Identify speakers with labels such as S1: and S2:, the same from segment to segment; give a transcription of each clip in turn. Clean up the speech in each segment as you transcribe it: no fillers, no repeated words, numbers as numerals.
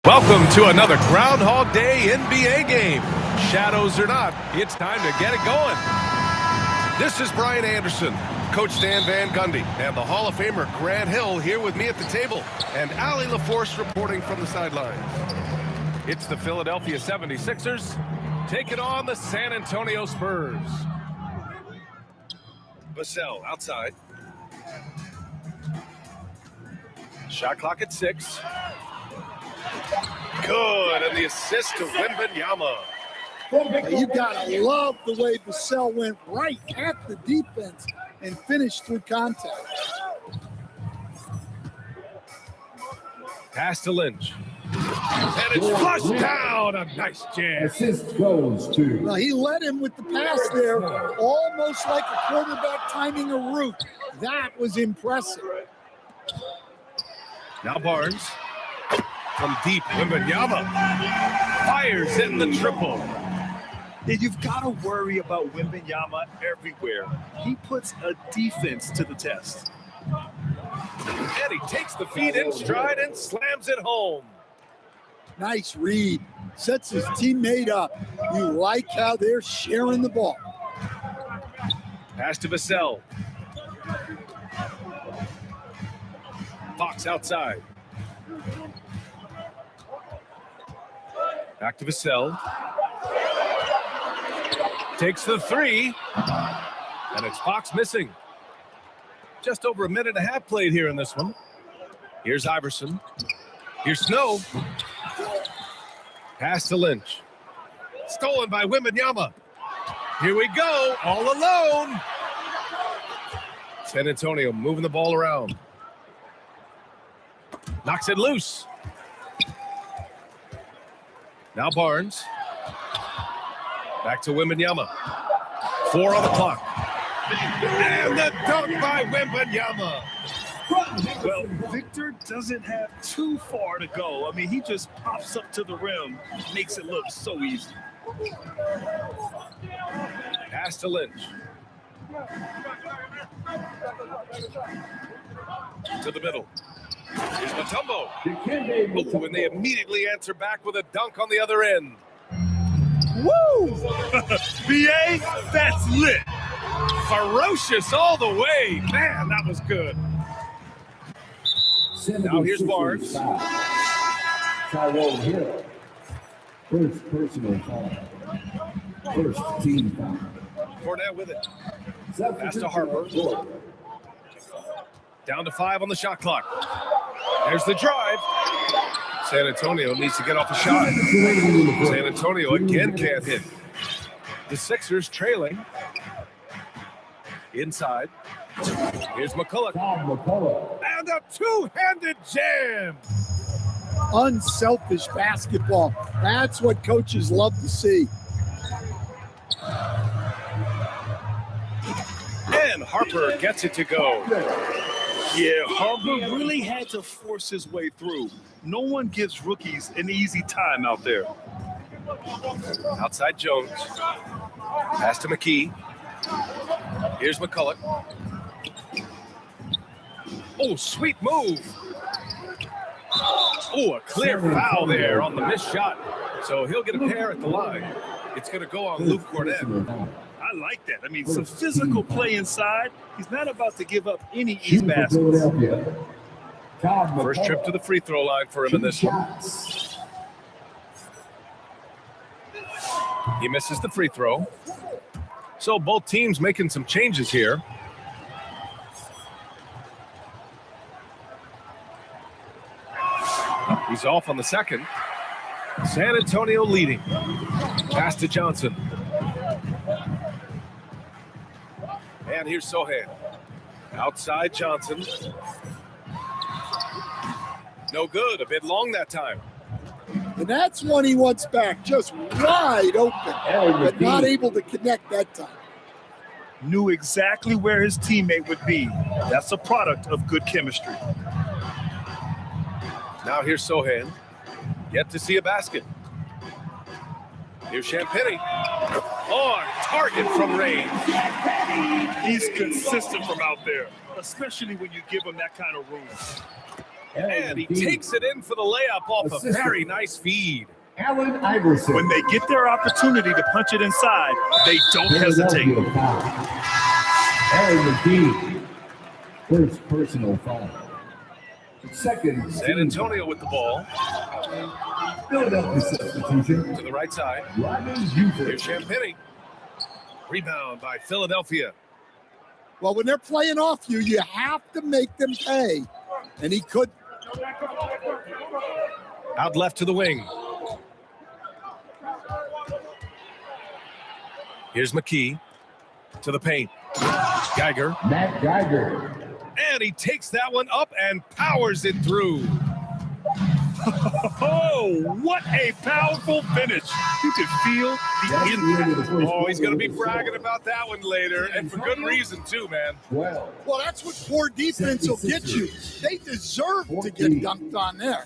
S1: Welcome to another Groundhog Day NBA game. Shadows or not, it's time to get it going. This is Brian Anderson, Coach Stan Van Gundy, and the Hall of Famer Grant Hill here with me at the table, and Allie LaForce reporting from the sidelines. It's the Philadelphia 76ers taking on the San Antonio Spurs. Vassell outside. Shot clock at 6. Good, and the assist to Wembanyama.
S2: You gotta love the way Vassell went right at the defense and finished through contact.
S1: Pass to Lynch. And it's flushed down. A nice jam.
S3: Assist goes to.
S2: Well, he led him with the pass there, almost like a quarterback timing a route. That was impressive.
S1: Now Barnes. From deep, Wembanyama fires in the triple.
S4: And you've got to worry about Wembanyama everywhere. He puts a defense to the test.
S1: And he takes the feet in stride and slams it home.
S2: Nice read. Sets his teammate up. You like how they're sharing the ball.
S1: Pass to Vassell. Fox outside. Back to Vassell. Takes the three. And it's Fox missing. Just over a minute and a half played here in this one. Here's Iverson. Here's Snow. Pass to Lynch. Stolen by Wembanyama. Here we go, all alone. San Antonio moving the ball around. Knocks it loose. Now Barnes. Back to Wembanyama. 4 on the clock. And the dunk by Wembanyama.
S4: Well, Victor doesn't have too far to go. I mean, he just pops up to the rim, makes it look so easy.
S1: Pass to Lynch. To the middle. Here's Mutombo. Oh, and they immediately answer back with a dunk on the other end.
S4: Woo! BA, that's lit.
S1: Ferocious all the way. Man, that was good. Now here's Barnes.
S3: Tyrone Hill. First personal foul. First team foul.
S1: Fournette with it. Pass to Harper. Down to 5 on the shot clock. There's the drive. San Antonio needs to get off a shot. San Antonio again can't hit. The Sixers trailing. Inside. Here's McCulloch. And a two-handed jam.
S2: Unselfish basketball. That's what coaches love to see.
S1: And Harper gets it to go.
S4: Yeah, Harper really had to force his way through. No one gives rookies an easy time out there.
S1: Outside Jones. Pass to McKee. Here's McCulloch. Oh, sweet move. Oh, a clear foul there on the missed shot. So he'll get a pair at the line. It's going to go on Luke Cornett.
S4: I like that. I mean, some physical play inside. He's not about to give up any easy baskets.
S1: First trip to the free throw line for him in this one. He misses the free throw. So both teams making some changes here. He's off on the second. San Antonio leading. Pass to Johnson. And here's Sohan. Outside Johnson. No good. A bit long that time.
S2: And that's one he wants back. Just wide open, but not able to connect that time.
S4: Knew exactly where his teammate would be. That's a product of good chemistry.
S1: Now here's Sohan. Yet to see a basket. Here's Champagnie. On target from range.
S4: He's consistent from out there, especially when you give him that kind of room.
S1: And he takes it in for the layup off a very nice feed.
S3: Allen Iverson.
S4: When they get their opportunity to punch it inside, they don't hesitate.
S3: Philadelphia foul. Allen McGee. First personal foul. Second.
S1: San Antonio with the ball
S3: Philadelphia substitution.
S1: to the right side.
S3: Rodney
S1: Here's
S3: Buford.
S1: Champagny. Rebound by Philadelphia.
S2: Well, when they're playing off you, you have to make them pay. And he could.
S1: Out left to the wing. Here's McKee to the paint. Geiger.
S3: Matt Geiger.
S1: And he takes that one up and powers it through.
S4: Oh, what a powerful finish. You can feel the
S3: That's the end of the
S4: impact.
S3: first
S1: Oh, he's going to be
S3: quarter.
S1: bragging about that one later, and for good reason, too, man.
S3: 12.
S2: Well, that's what poor defense will get you. They deserve to get dunked on there.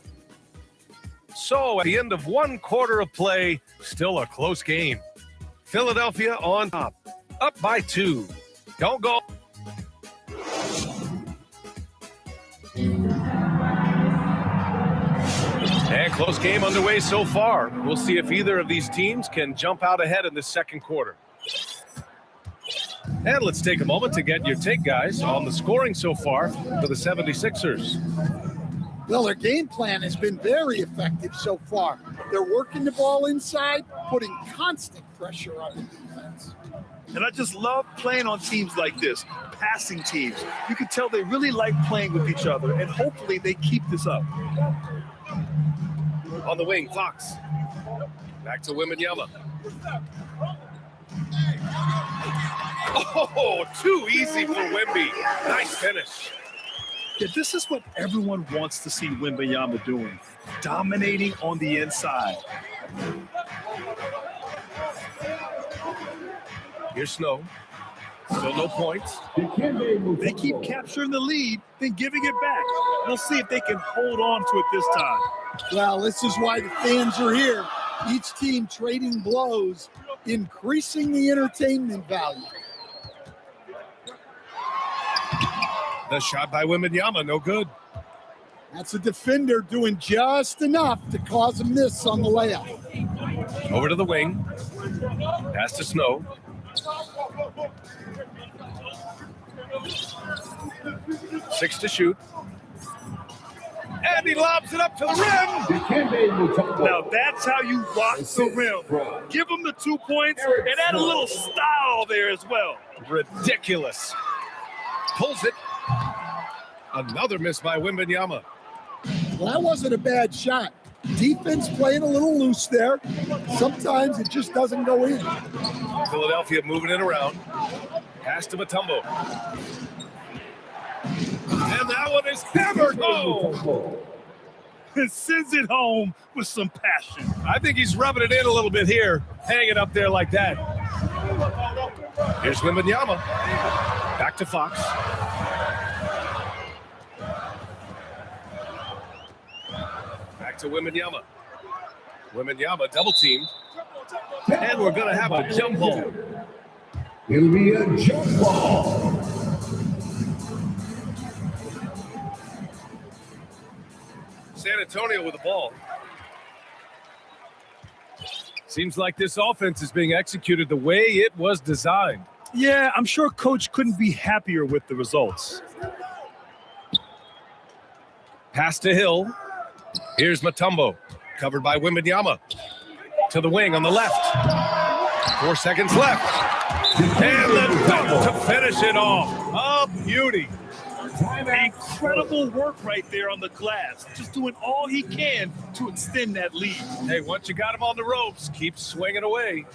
S1: So, at the end of one quarter of play, still a close game. Philadelphia on top, up by 2. Don't go. And close game underway so far. We'll see if either of these teams can jump out ahead in the second quarter. And let's take a moment to get your take, guys, on the scoring so far for the 76ers.
S2: Well, their game plan has been very effective so far. They're working the ball inside, putting constant pressure on the defense.
S4: And I just love playing on teams like this, passing teams. You can tell they really like playing with each other, and hopefully they keep this up.
S1: On the wing, Fox. Back to Wembanyama. Oh, too easy for Wemby. Nice finish.
S4: Yeah, this is what everyone wants to see Wembanyama doing, dominating on the inside.
S1: Here's Snow. Still no points.
S4: They keep capturing the lead, then giving it back. We'll see if they can hold on to it this time.
S2: Well, this is why the fans are here. Each team trading blows, increasing the entertainment value.
S1: The shot by Wembanyama, no good.
S2: That's a defender doing just enough to cause a miss on the layup.
S1: Over to the wing. Pass to Snow. Six to shoot. And he lobs it up to the rim.
S4: Now that's how you rock the rim. Give them the 2 points and add a little style there as well.
S1: Ridiculous. Pulls it. Another miss by Wembanyama.
S2: Well, that wasn't a bad shot. Defense playing a little loose there. Sometimes it just doesn't go in.
S1: Philadelphia moving it around. Pass to Mutombo. And that one is hammered home.
S4: And sends it home with some passion.
S1: I think he's rubbing it in a little bit here. Hang it up there like that. Here's Wembanyama. Back to Fox. Back to Wembanyama. Wembanyama double teamed. And we're going to have a jump ball.
S3: It'll be a jump ball.
S1: San Antonio with the ball. Seems like this offense is being executed the way it was designed.
S4: Yeah, I'm sure Coach couldn't be happier with the results.
S1: Pass to Hill. Here's Mutombo, covered by Wembanyama. To the wing on the left. 4 seconds left. And the dunk to finish it off. A beauty.
S4: Incredible work right there on the glass. Just doing all he can to extend that lead.
S1: Hey, once you got him on the ropes, keep swinging away.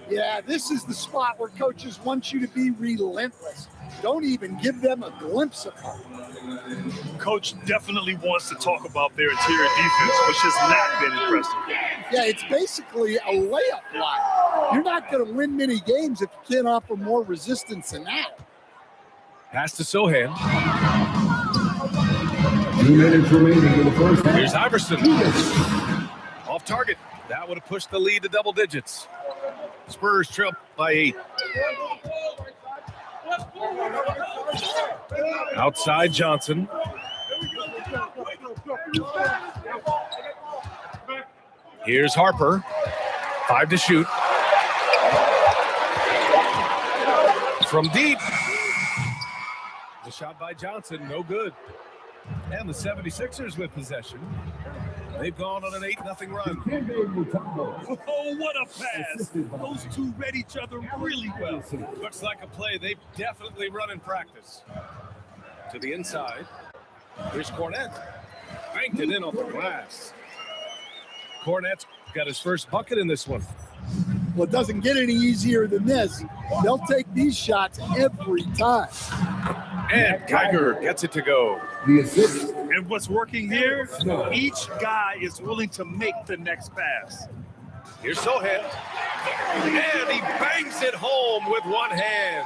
S2: Yeah, this is the spot where coaches want you to be relentless. Don't even give them a glimpse of it.
S4: Coach definitely wants to talk about their interior defense, which has not been impressive.
S2: Yeah, it's basically a layup line. You're not going to win many games if you can't offer more resistance than that.
S1: Pass to Sohan.
S3: 2 minutes remaining in the first half.
S1: Here's Iverson. Off target. That would have pushed the lead to double digits. Spurs trail by 8. Outside Johnson. Here's Harper. 5 to shoot. From deep. The shot by Johnson, no good. And the 76ers with possession. They've gone on an 8-0 run.
S4: Oh, what a pass. Those two read each other really well.
S1: Looks like a play they've definitely run in practice. To the inside. Here's Cornette. Banked it in off the glass. Cornette's got his first bucket in this one.
S2: Well, it doesn't get any easier than this. They'll take these shots every time.
S1: And Geiger gets it to go.
S3: The assist.
S4: And what's working here, each guy is willing to make the next pass.
S1: Here's Sohan. And he bangs it home with one hand.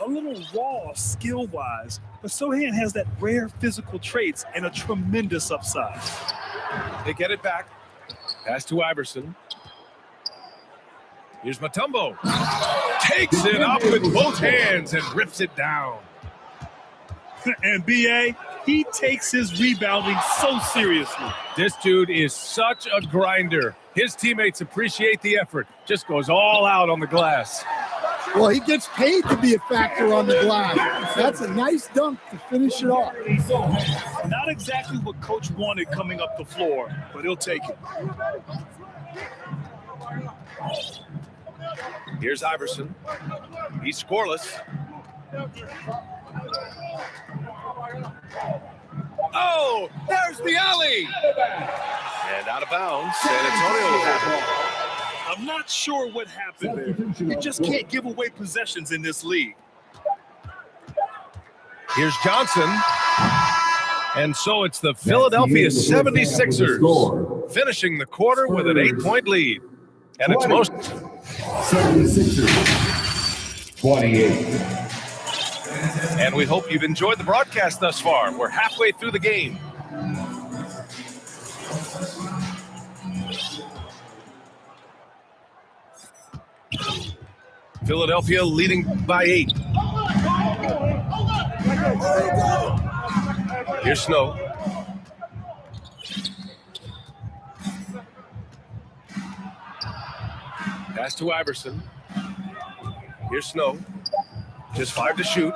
S4: A little raw skill-wise, but Sohan has that rare physical traits and a tremendous upside.
S1: They get it back. Pass to Iverson. Here's Mutombo. Takes it up with both hands and rips it down.
S4: And B.A., he takes his rebounding so seriously.
S1: This dude is such a grinder. His teammates appreciate the effort. Just goes all out on the glass.
S2: Well, he gets paid to be a factor on the glass. That's a nice dunk to finish it off.
S4: Not exactly what Coach wanted coming up the floor, but he'll take it.
S1: Here's Iverson. He's scoreless. Oh, there's the alley. And out of bounds. San Antonio will have it.
S4: I'm not sure what happened there. You just can't give away possessions in this league.
S1: Here's Johnson. And so it's the Philadelphia 76ers finishing the quarter with an 8-point lead. And it's most
S3: 76ers 28.
S1: And we hope you've enjoyed the broadcast thus far. We're halfway through the game. Philadelphia leading by 8. Here's Snow. Pass to Iverson. Here's Snow. Just 5 to shoot.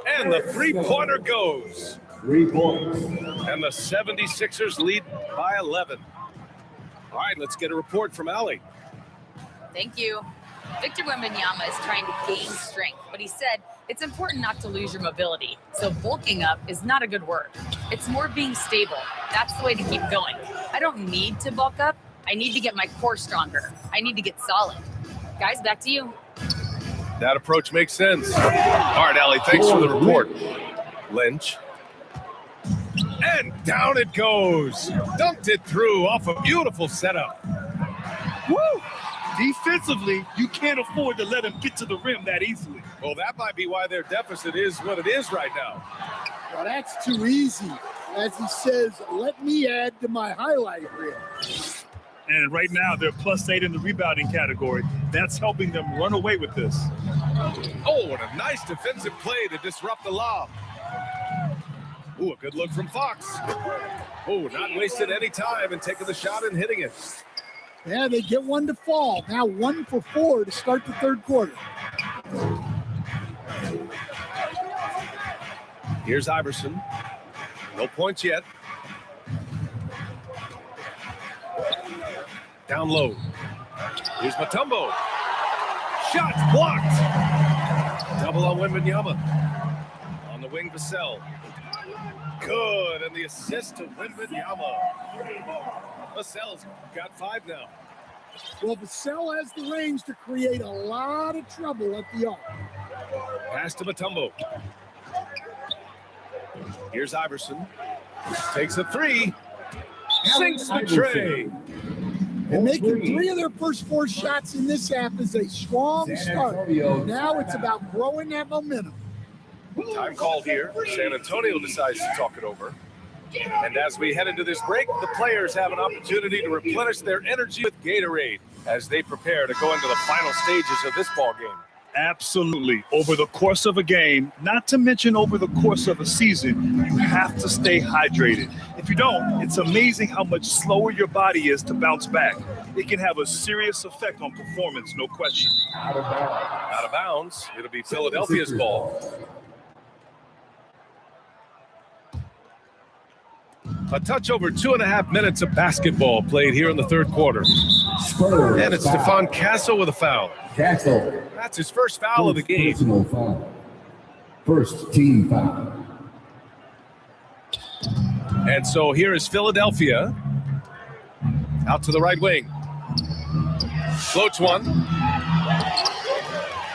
S1: And the three-pointer goes.
S3: 3 points.
S1: And the 76ers lead by 11. All right, let's get a report from Allie.
S5: Thank you. Victor Wembanyama is trying to gain strength, but he said it's important not to lose your mobility. So bulking up is not a good word. It's more being stable. That's the way to keep going. I don't need to bulk up. I need to get my core stronger. I need to get solid. Guys, back to you.
S1: That approach makes sense. All right, Allie, thanks for the report. Lynch. And down it goes. Dumped it through off a beautiful setup.
S4: Woo! Defensively, you can't afford to let him get to the rim that easily.
S1: Well, that might be why their deficit is what it is right now.
S2: Well, that's too easy. As he says, let me add to my highlight reel.
S4: And right now, they're +8 in the rebounding category. That's helping them run away with this.
S1: Oh, what a nice defensive play to disrupt the lob. Ooh, a good look from Fox. Oh, not wasting any time and taking the shot and hitting it.
S2: Yeah, they get one to fall. Now 1 for 4 to start the third quarter.
S1: Here's Iverson. No points yet. Down low. Here's Mutombo. Shots blocked. Double on Wembanyama. On the wing, Vassell. Good, and the assist to Wembanyama. Vassell's got 5 now.
S2: Well, Vassell has the range to create a lot of trouble at the arc.
S1: Pass to Mutombo. Here's Iverson. Takes a 3. Sinks the tray.
S2: And making 3 of their first 4 shots in this half is a strong start. Now it's about growing that momentum.
S1: Time called here. San Antonio decides to talk it over. And as we head into this break, the players have an opportunity to replenish their energy with Gatorade as they prepare to go into the final stages of this ball game.
S4: Absolutely. Over the course of a game, not to mention over the course of a season, you have to stay hydrated. If you don't, it's amazing how much slower your body is to bounce back. It can have a serious effect on performance, no question.
S3: Out of bounds.
S1: Out of bounds. It'll be Philadelphia's ball. A touch over 2.5 minutes of basketball played here in the third quarter.
S3: Spurs.
S1: And it's
S3: foul.
S1: Stephon Castle with a foul.
S3: Castle.
S1: That's his first foul of the game.
S3: Personal foul. First team foul.
S1: And so here is Philadelphia. Out to the right wing. Floats one.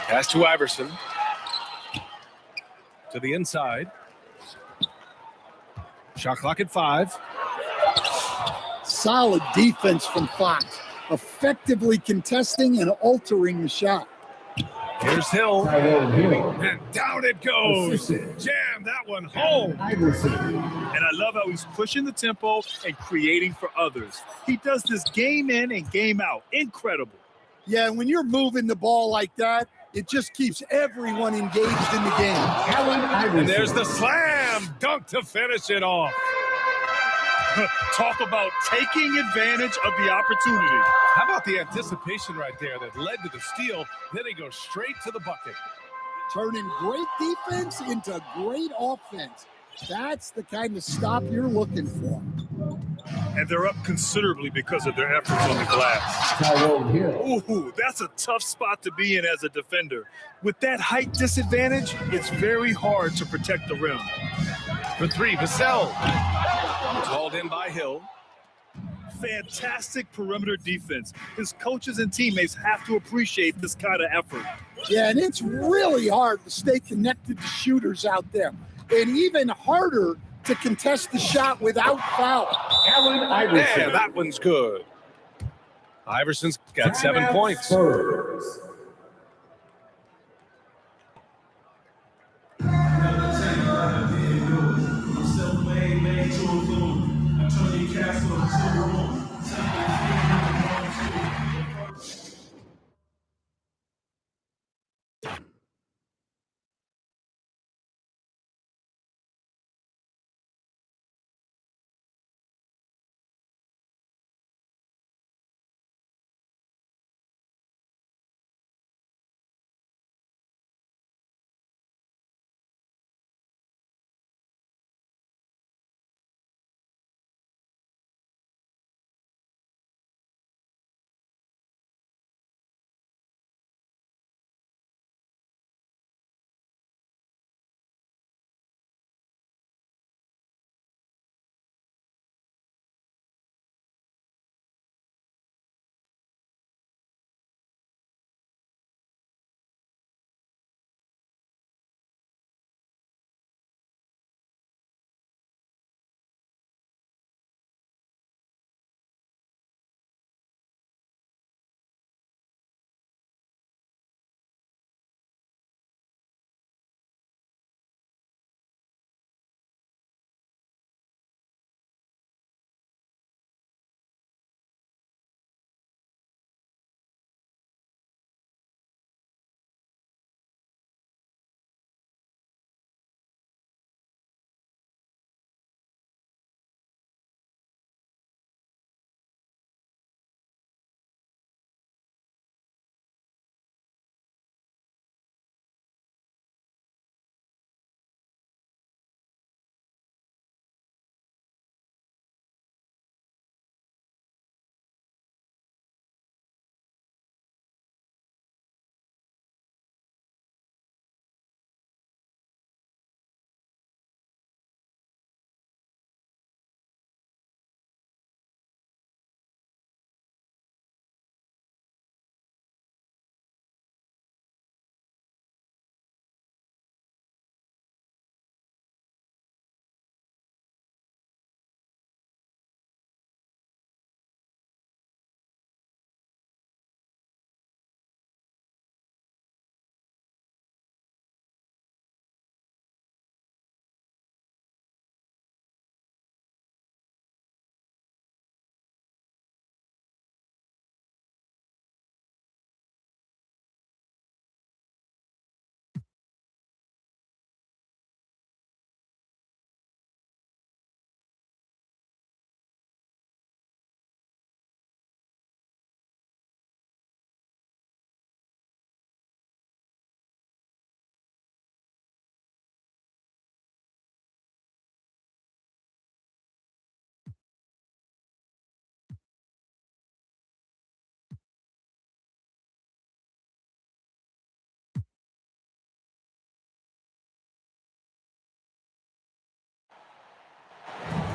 S1: Pass to Iverson. To the inside. Shot clock at 5.
S2: Solid defense from Fox, effectively contesting and altering the shot.
S1: Here's Hill.
S3: Tyrone Hill.
S1: And down it goes. Jam that one home.
S3: Iverson.
S4: And I love how he's pushing the tempo and creating for others. He does this game in and game out. Incredible.
S2: Yeah, when you're moving the ball like that, it just keeps everyone engaged in the game.
S3: Allen Iverson.
S1: And there's the slam dunk to finish it off.
S4: Talk about taking advantage of the opportunity.
S1: How about the anticipation right there that led to the steal? Then he goes straight to the bucket.
S2: Turning great defense into great offense. That's the kind of stop you're looking for.
S4: And they're up considerably because of their efforts on the glass.
S3: Tyrone Hill.
S4: Ooh, that's a tough spot to be in as a defender. With that height disadvantage, it's very hard to protect the rim.
S1: For 3, Vassell. Called in by Hill.
S4: Fantastic perimeter defense. His coaches and teammates have to appreciate this kind of effort.
S2: Yeah, and it's really hard to stay connected to shooters out there. And even harder to contest the shot without foul.
S3: Allen Iverson.
S1: Yeah, that one's good. Iverson's got 7 points.
S3: Spurs.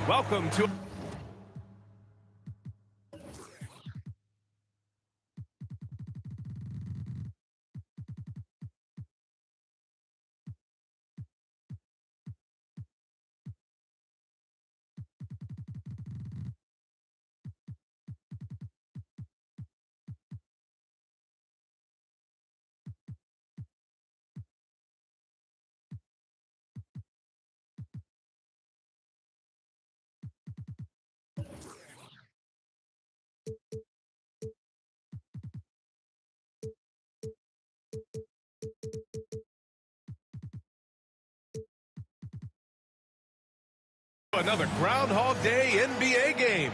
S1: Welcome to another Groundhog Day NBA game.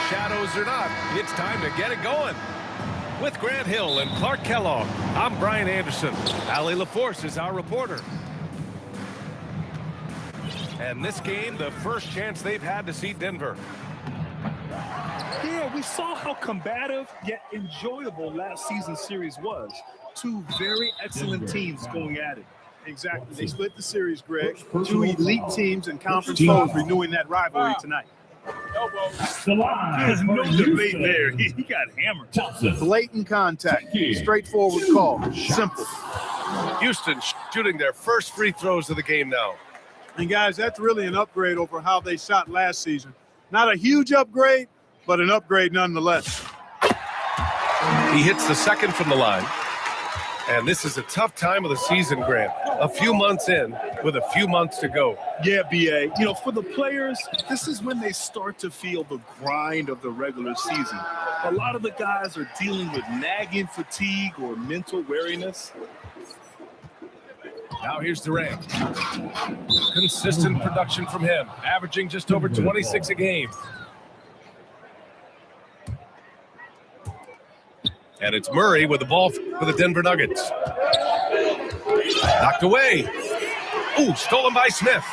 S1: Shadows or not, it's time to get it going. With Grant Hill and Clark Kellogg, I'm Brian Anderson. Allie LaForce is our reporter. And this game, the first chance they've had to see Denver.
S4: Yeah, we saw how combative yet enjoyable last season's series was. Two very excellent teams going at it.
S6: Exactly. They split the series, Greg. Two elite teams and conference foes renewing that rivalry tonight.
S4: There's no debate there. He got hammered.
S6: Blatant contact. Straightforward call. Simple.
S1: Houston shooting their first free throws of the game now.
S6: And, guys, that's really an upgrade over how they shot last season. Not a huge upgrade, but an upgrade nonetheless.
S1: He hits the second from the line. And this is a tough time of the season, Grant. A few months in with a few months to go.
S4: Yeah, B.A. You know, for the players, this is when they start to feel the grind of the regular season. A lot of the guys are dealing with nagging fatigue or mental weariness.
S1: Now here's Durant. Consistent production from him, averaging just over 26 a game. And it's Murray with the ball for the Denver Nuggets. Knocked away. Ooh, stolen by Smith.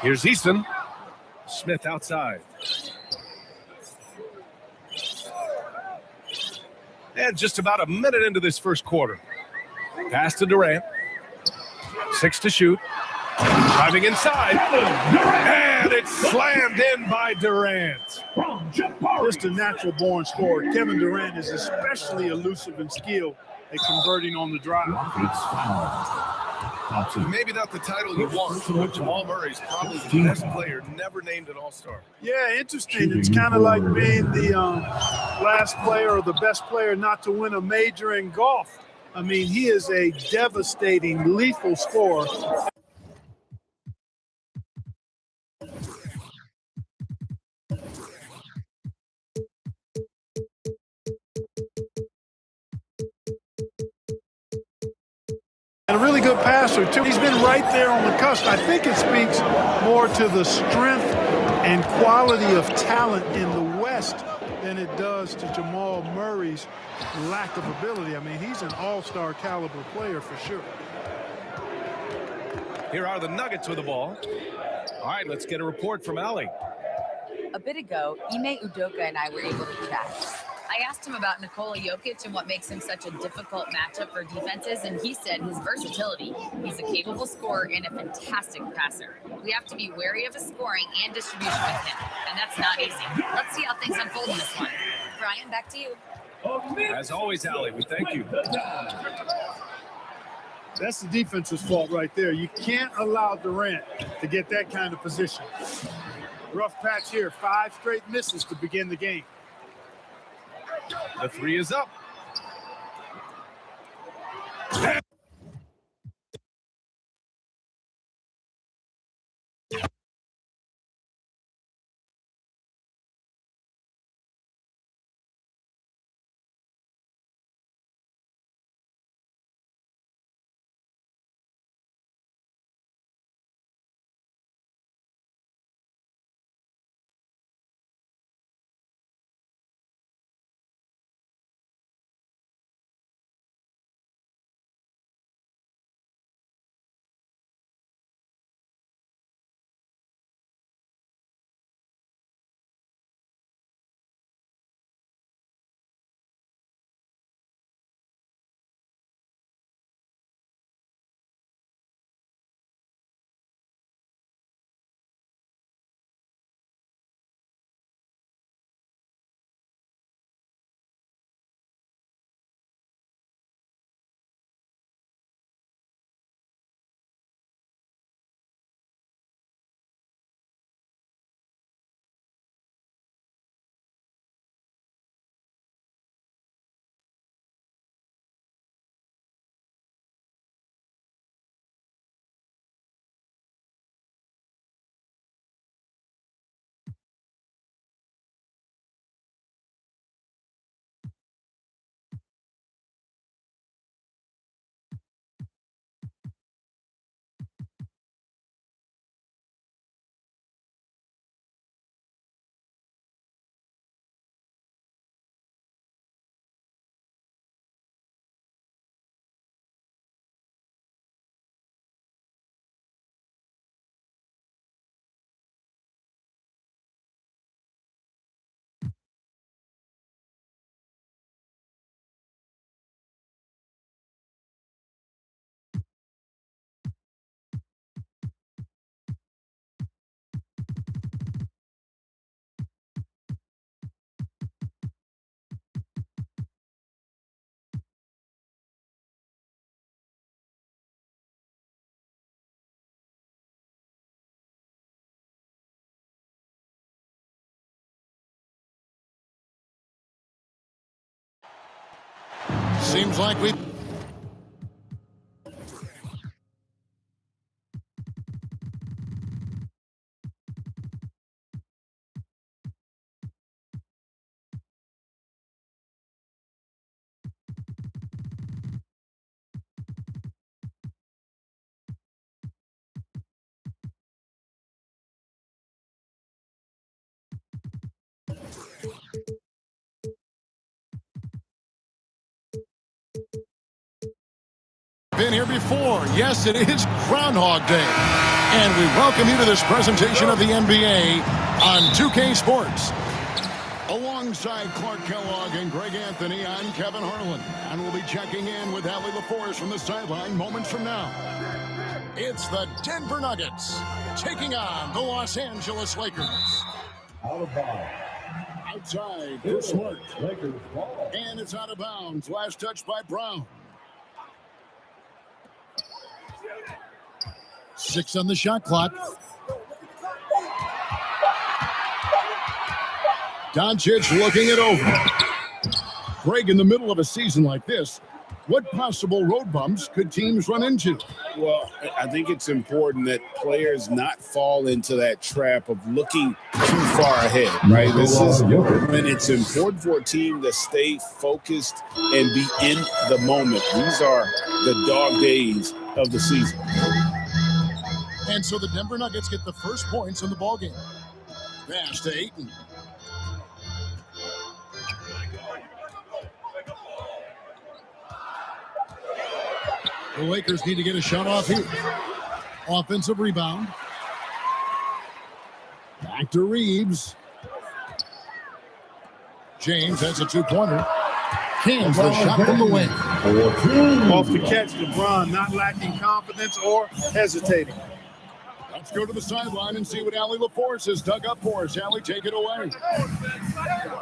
S1: Here's Easton. Smith outside. And just about a minute into this first quarter. Pass to Durant. 6 to shoot. Driving inside. And it's slammed in by Durant.
S6: Just a natural-born scorer. Kevin Durant is especially elusive and skilled at converting on the drive.
S1: Maybe not the title you want, but Jamal Murray's probably the best player never named an All-Star.
S6: Yeah, interesting. It's kind of like being the last player or the best player not to win a major in golf. I mean, he is a devastating, lethal scorer. And a really good passer, too. He's been right there on the cusp. I think it speaks more to the strength and quality of talent in the West than it does to Jamal Murray's lack of ability. I mean, he's an all-star caliber player for sure.
S1: Here are the Nuggets with the ball. All right, let's get a report from Allie.
S5: A bit ago, Ime Udoka and I were able to chat. I asked him about Nikola Jokic and what makes him such a difficult matchup for defenses, and he said his versatility. He's a capable scorer and a fantastic passer. We have to be wary of his scoring and distribution with him, and that's not easy. Let's see how things unfold in this one. Brian, back to you.
S1: As always, Allie, we thank you.
S6: That's the defense's fault right there. You can't allow Durant to get that kind of position. Rough patch here. 5 straight misses to begin the game.
S1: The 3 is up.
S7: Seems like we. Been here before. Yes, it is Groundhog Day. And we welcome you to this presentation of the NBA on 2K Sports. Alongside Clark Kellogg and Greg Anthony, I'm Kevin Harlan. And we'll be checking in with Allie LaForce from the sideline moments from now. It's the Denver Nuggets taking on the Los Angeles Lakers.
S3: Out of bounds.
S7: Outside for Smart.
S3: Lakers ball.
S7: And it's out of bounds. Last touch by Brown. 6 on the shot clock. Doncic looking it over. Greg, in the middle of a season like this, what possible road bumps could teams run into?
S8: Well, I think it's important that players not fall into that trap of looking too far ahead, right? This is when it's important for a team to stay focused and be in the moment. These are the dog days of the season.
S7: And so the Denver Nuggets get the first points in the ballgame. Pass to Ayton. The Lakers need to get a shot off here. Offensive rebound. Back to Reeves. James has a two-pointer. Cans the shot from the wing.
S6: Off the catch, LeBron not lacking confidence or hesitating.
S7: Let's go to the sideline and see what Allie LaForce has dug up for us. Allie, take it away.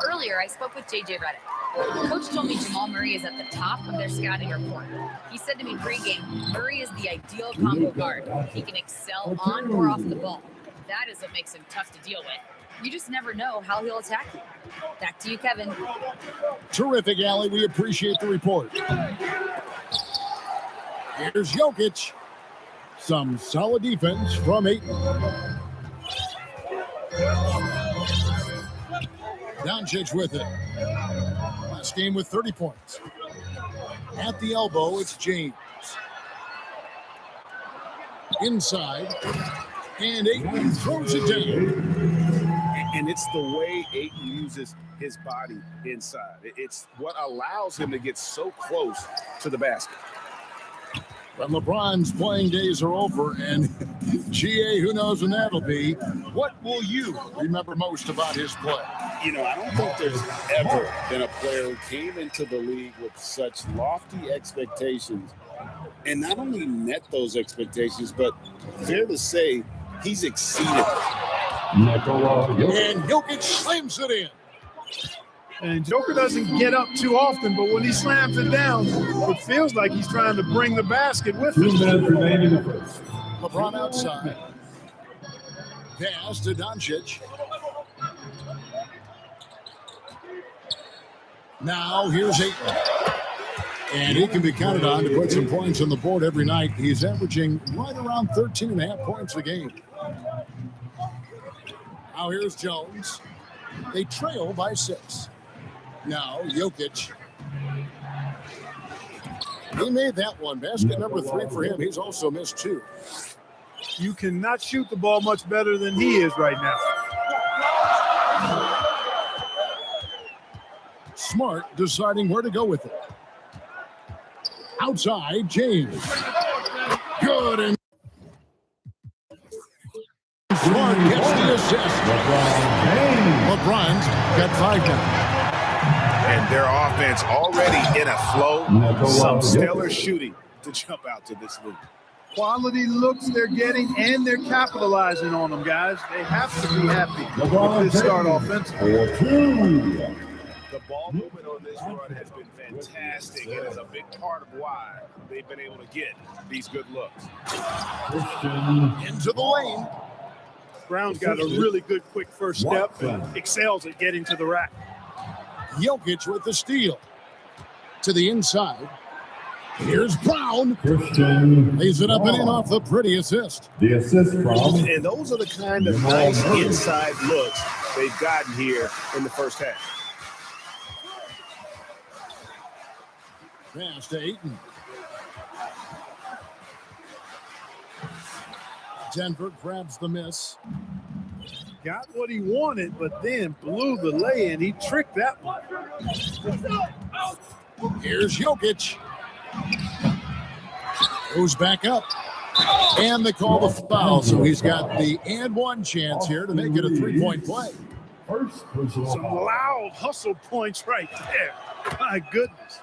S5: Earlier, I spoke with JJ Redick. Coach told me Jamal Murray is at the top of their scouting report. He said to me pregame, Murray is the ideal combo guard. He can excel on or off the ball. That is what makes him tough to deal with. You just never know how he'll attack you. Back to you, Kevin.
S7: Terrific, Allie. We appreciate the report. Here's Jokic. Some solid defense from Ayton. Doncic with it. Last game with 30 points. At the elbow, it's James. Inside. And Ayton throws it down.
S8: And it's the way Ayton uses his body inside. It's what allows him to get so close to the basket.
S7: When LeBron's playing days are over, and GA, who knows when that'll be, what will you remember most about his play?
S8: You know, I don't think there's ever been a player who came into the league with such lofty expectations and not only met those expectations, but fair to say, he's exceeded them.
S7: And Jokic slams it in.
S6: And Joker doesn't get up too often, but when he slams it down, it feels like he's trying to bring the basket with him.
S3: 2 minutes remaining in the first.
S7: LeBron outside. Pass to Doncic. Now here's Ayton. And he can be counted on to put some points on the board every night. He's averaging right around 13.5 points a game. Now here's Jones. They trail by 6. Now Jokic. He made that one. Basket number 3 for him. He's also missed 2.
S6: You cannot shoot the ball much better than he is right now.
S7: Smart deciding where to go with it. Outside, James. Good. And Smart gets the assist. LeBron's got 5 now.
S8: And their offense already in a flow. Some stellar shooting to jump out to this league.
S6: Quality looks they're getting, and they're capitalizing on them, guys. They have to be happy with this start offensively.
S8: The ball movement on this run has been fantastic and is a big part of why they've been able to get these good looks.
S7: Into the lane.
S6: Brown's got a really good quick first step and excels at getting to the rack.
S7: Jokic with the steal. To the inside. Here's Brown.
S3: Christian
S7: Lays it up and in
S3: Braun.
S7: off the pretty assist.
S3: The assist from
S8: And those are the kind of nice inside looks they've gotten here in the first half.
S7: Pass to Ayton. Denver grabs the miss.
S6: Got what he wanted, but then blew the lay-in. He tricked that one.
S7: Here's Jokic. Goes back up. And they call the foul, so he's got the and one chance here to make it a three-point play.
S3: first personal
S6: Some
S3: foul.
S6: loud hustle points right there. My goodness.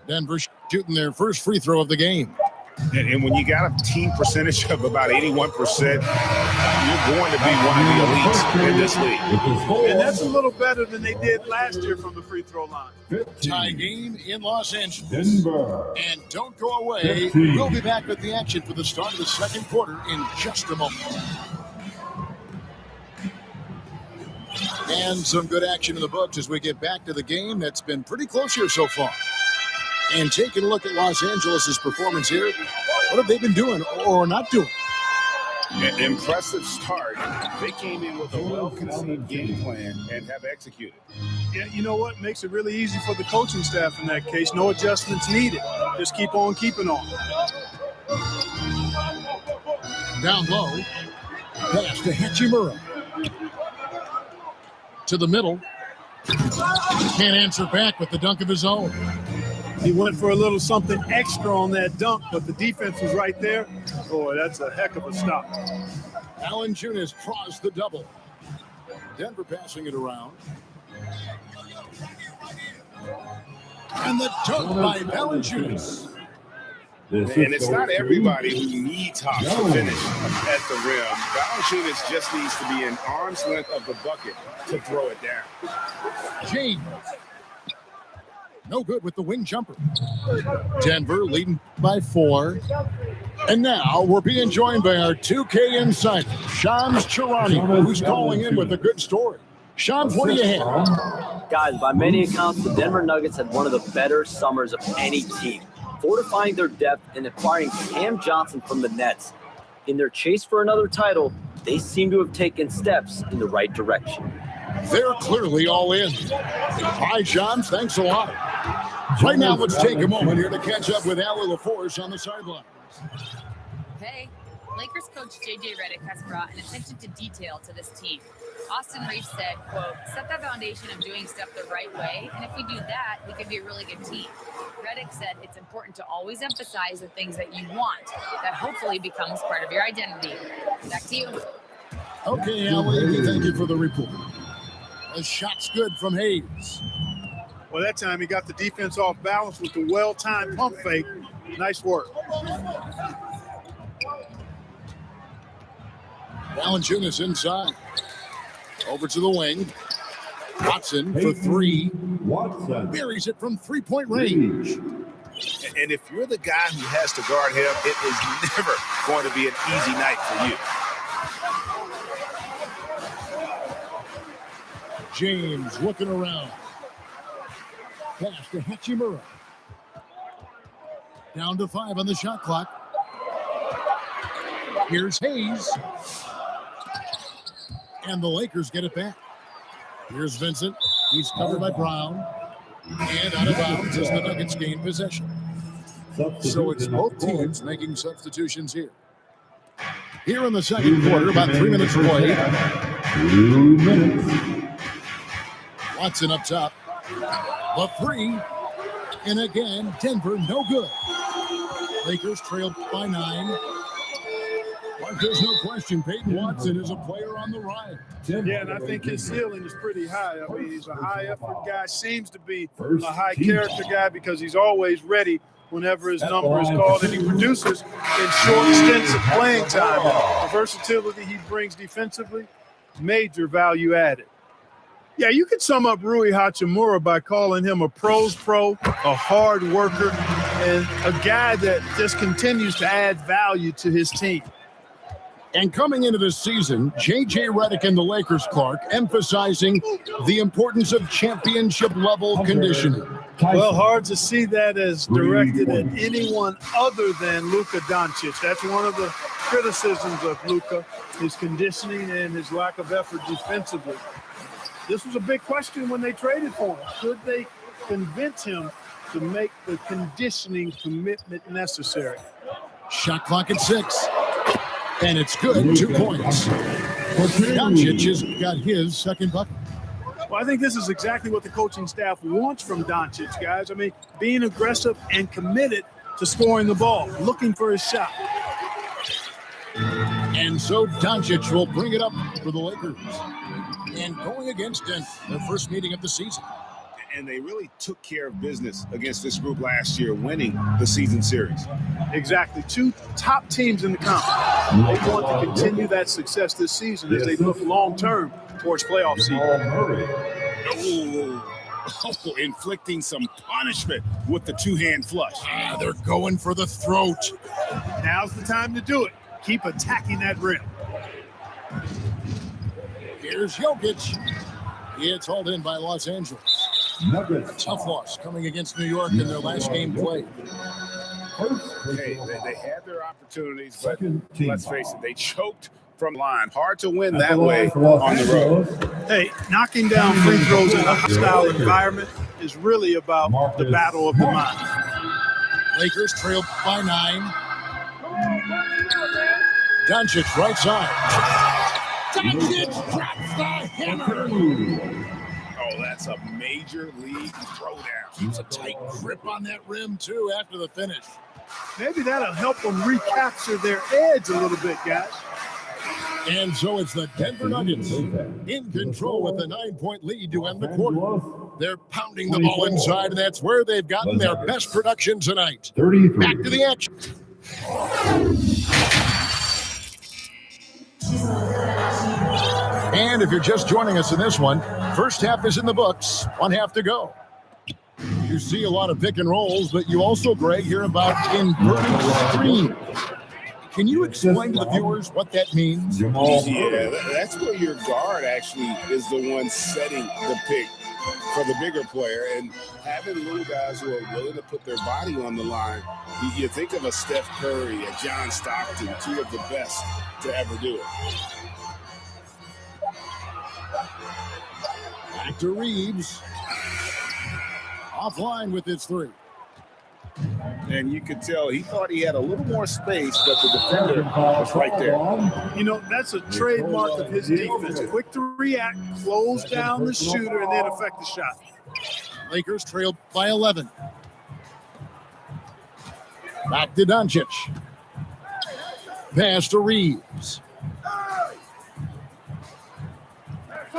S7: Denver shooting their first free throw of the game.
S8: And when you got a team percentage of about 81%, you're going to be one of the elites in this league.
S6: And that's a little better than they did last year from the free throw line.
S7: Tie game in Los Angeles.
S3: Denver.
S7: And don't go away. We'll be back with the action for the start of the second quarter in just a moment. And some good action in the books as we get back to the game that's been pretty close here so far. And taking a look at Los Angeles' performance here, what have they been doing or not doing?
S8: An impressive start. They came in with a well-conceived game plan and have executed.
S6: Yeah, you know what? Makes it really easy for the coaching staff in that case. No adjustments needed. Just keep on keeping on.
S7: Down low. Pass to Hachimura. To the middle. Can't answer back with the dunk of his own.
S6: He went for a little something extra on that dunk, but the defense was right there. Boy, that's a heck of a stop.
S7: Valanciunas draws the double. Denver passing it around. And the dunk by Valanciunas.
S8: And it's not everybody who needs Hawks to finish at the rim. Valanciunas just needs to be an arm's length of the bucket to throw it down.
S7: James. No good with the wing jumper. Denver leading by 4. And now we're being joined by our 2K insider, Shams Charania, who's calling in with a good story. Shams, what do you have?
S9: Guys, by many accounts, the Denver Nuggets had one of the better summers of any team, fortifying their depth and acquiring Cam Johnson from the Nets. In their chase for another title, they seem to have taken steps in the right direction.
S7: They're clearly all in. Hi, Shams. Thanks a lot. Right now, let's take a moment here to catch up with Allie LaForce on the sideline.
S5: Hey, Lakers coach J.J. Redick has brought an attention to detail to this team. Austin Reeves said, quote, set the foundation of doing stuff the right way, and if we do that, we can be a really good team. Redick said it's important to always emphasize the things that you want. That hopefully becomes part of your identity. Back to you.
S7: Okay, Allie, we thank you for the report. A shot's good from Hayes.
S6: Well, that time he got the defense off balance with the well-timed pump fake. Nice work.
S7: Valanciunas inside. Over to the wing. Watson for 3.
S3: Watson.
S7: Buries it from three-point range.
S8: And if you're the guy who has to guard him, it is never going to be an easy night for you.
S7: James looking around. Pass to Hachimura. Down to 5 on the shot clock. Here's Hayes. And the Lakers get it back. Here's Vincent. He's covered by Brown. And out of bounds as the Nuggets gain possession. So it's both teams making substitutions here. Here in the second quarter, about 3 minutes played.
S3: 2 minutes.
S7: Watson up top. The 3. And again, Denver no good. Lakers trail by 9. But there's no question, Peyton Watson is a player on the rise.
S6: Yeah, and I think his ceiling is pretty high. I mean, he's a high-effort guy, seems to be a high-character guy because he's always ready whenever his number is called, and he produces in short stints of playing time. The versatility he brings defensively, major value added. Yeah, you could sum up Rui Hachimura by calling him a pro's pro, a hard worker, and a guy that just continues to add value to his team.
S7: And coming into this season, J.J. Redick and the Lakers, Clark, emphasizing the importance of championship-level conditioning.
S6: Well, hard to see that as directed at anyone other than Luka Doncic. That's one of the criticisms of Luka, his conditioning and his lack of effort defensively. This was a big question when they traded for him. Could they convince him to make the conditioning commitment necessary?
S7: Shot clock at 6. And it's good. 2 points. Doncic has got his second bucket.
S6: Well, I think this is exactly what the coaching staff wants from Doncic, guys. I mean, being aggressive and committed to scoring the ball, looking for his shot.
S7: And so Doncic will bring it up for the Lakers. And going against Denver, their first meeting of the season.
S8: And they really took care of business against this group last year, winning the season series.
S6: Exactly. 2 top teams in the conference. They want to continue that success this season as they look long-term towards playoff season.
S8: Oh, inflicting some punishment with the 2-hand flush.
S7: They're going for the throat.
S6: Now's the time to do it. Keep attacking that rim.
S7: Here's Jokic. It's hauled in by Los Angeles.
S3: Nuggets.
S7: Tough loss coming against New York in their last game played.
S8: Hey, they had their opportunities, but let's face it, they choked from line. Hard to win that way on the road.
S6: Hey, knocking down free throws in a hostile environment is really about the battle of the mind.
S7: Lakers trailed by 9. Doncic right side. Doncic drops the hammer.
S8: Oh, that's a major league throwdown.
S7: Keeps a tight grip on that rim, too, after the finish.
S6: Maybe that'll help them recapture their edge a little bit, guys.
S7: And so it's the Denver Nuggets in control with a 9-point lead to end the quarter. They're pounding the ball inside, and that's where they've gotten their best production tonight.
S3: 33.
S7: Back to the action. And if you're just joining us in this one, first half is in the books, 1 half to go. You see a lot of pick and rolls, but you also, Greg, hear about inverted screen. Can you explain to the viewers what that means?
S8: Yeah, that's where your guard actually is the one setting the pick for the bigger player, and having little guys who are willing to put their body on the line. You think of a Steph Curry, a John Stockton, 2 of the best to ever do it.
S7: Back to Reeves. Offline with his 3.
S8: And you could tell he thought he had a little more space, but the defender was right there.
S6: You know, that's a trademark of his defense. Quick to react, close down the shooter, and then affect the shot.
S7: Lakers trailed by 11. Back to Doncic. Pass to Reeves.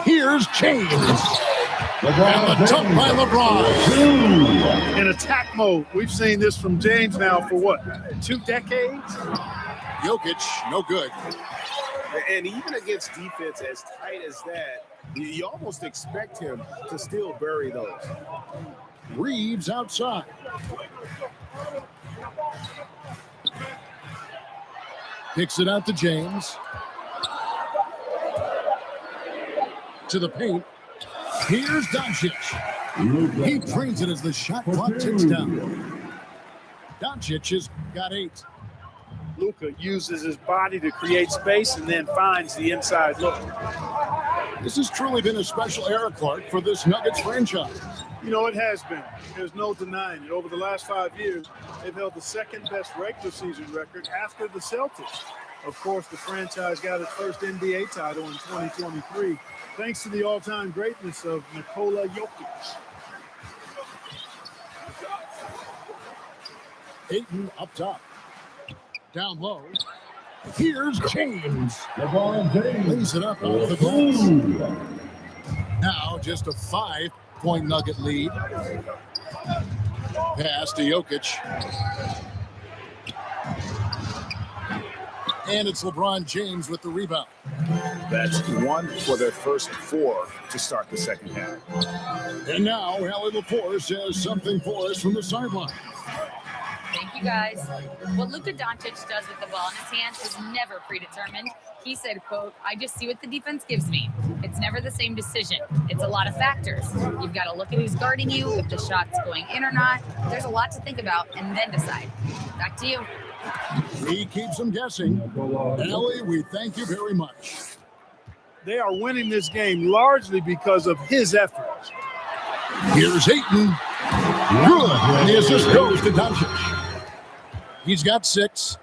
S7: Here's James. And the dunk by LeBron.
S6: In attack mode. We've seen this from James now for what, 2 decades?
S7: Jokic, no good.
S8: And even against defense as tight as that, you almost expect him to still bury those.
S7: Reeves outside. Kicks it out to James. To the paint. Here's Doncic. He trains it as the shot clock ticks down. Doncic has got 8.
S6: Luka uses his body to create space and then finds the inside look.
S7: This has truly been a special era, Clark, for this Nuggets franchise.
S6: You know, it has been. There's no denying it. Over the last 5 years, they've held the second best regular season record after the Celtics. Of course, the franchise got its first NBA title in 2023, thanks to the all-time greatness of Nikola Jokic.
S7: Ayton up top. Down low. Here's James.
S3: LeBron James.
S7: Lays it up out of the glass. Now just a 5-point Nugget lead. Pass to Jokic. And it's LeBron James with the rebound.
S8: That's 1 for their first 4 to start the second half.
S7: And now Allie Lepore says something for us from the sideline.
S5: Thank you, guys. What Luka Doncic does with the ball in his hands is never predetermined. He said, quote, "I just see what the defense gives me. It's never the same decision. It's a lot of factors. You've got to look at who's guarding you, if the shot's going in or not. There's a lot to think about and then decide." Back to you.
S7: He keeps them guessing. Allie, we thank you very much.
S6: They are winning this game largely because of his efforts.
S7: Here's Ayton. Good. And the assist goes to Doncic. He's got 6.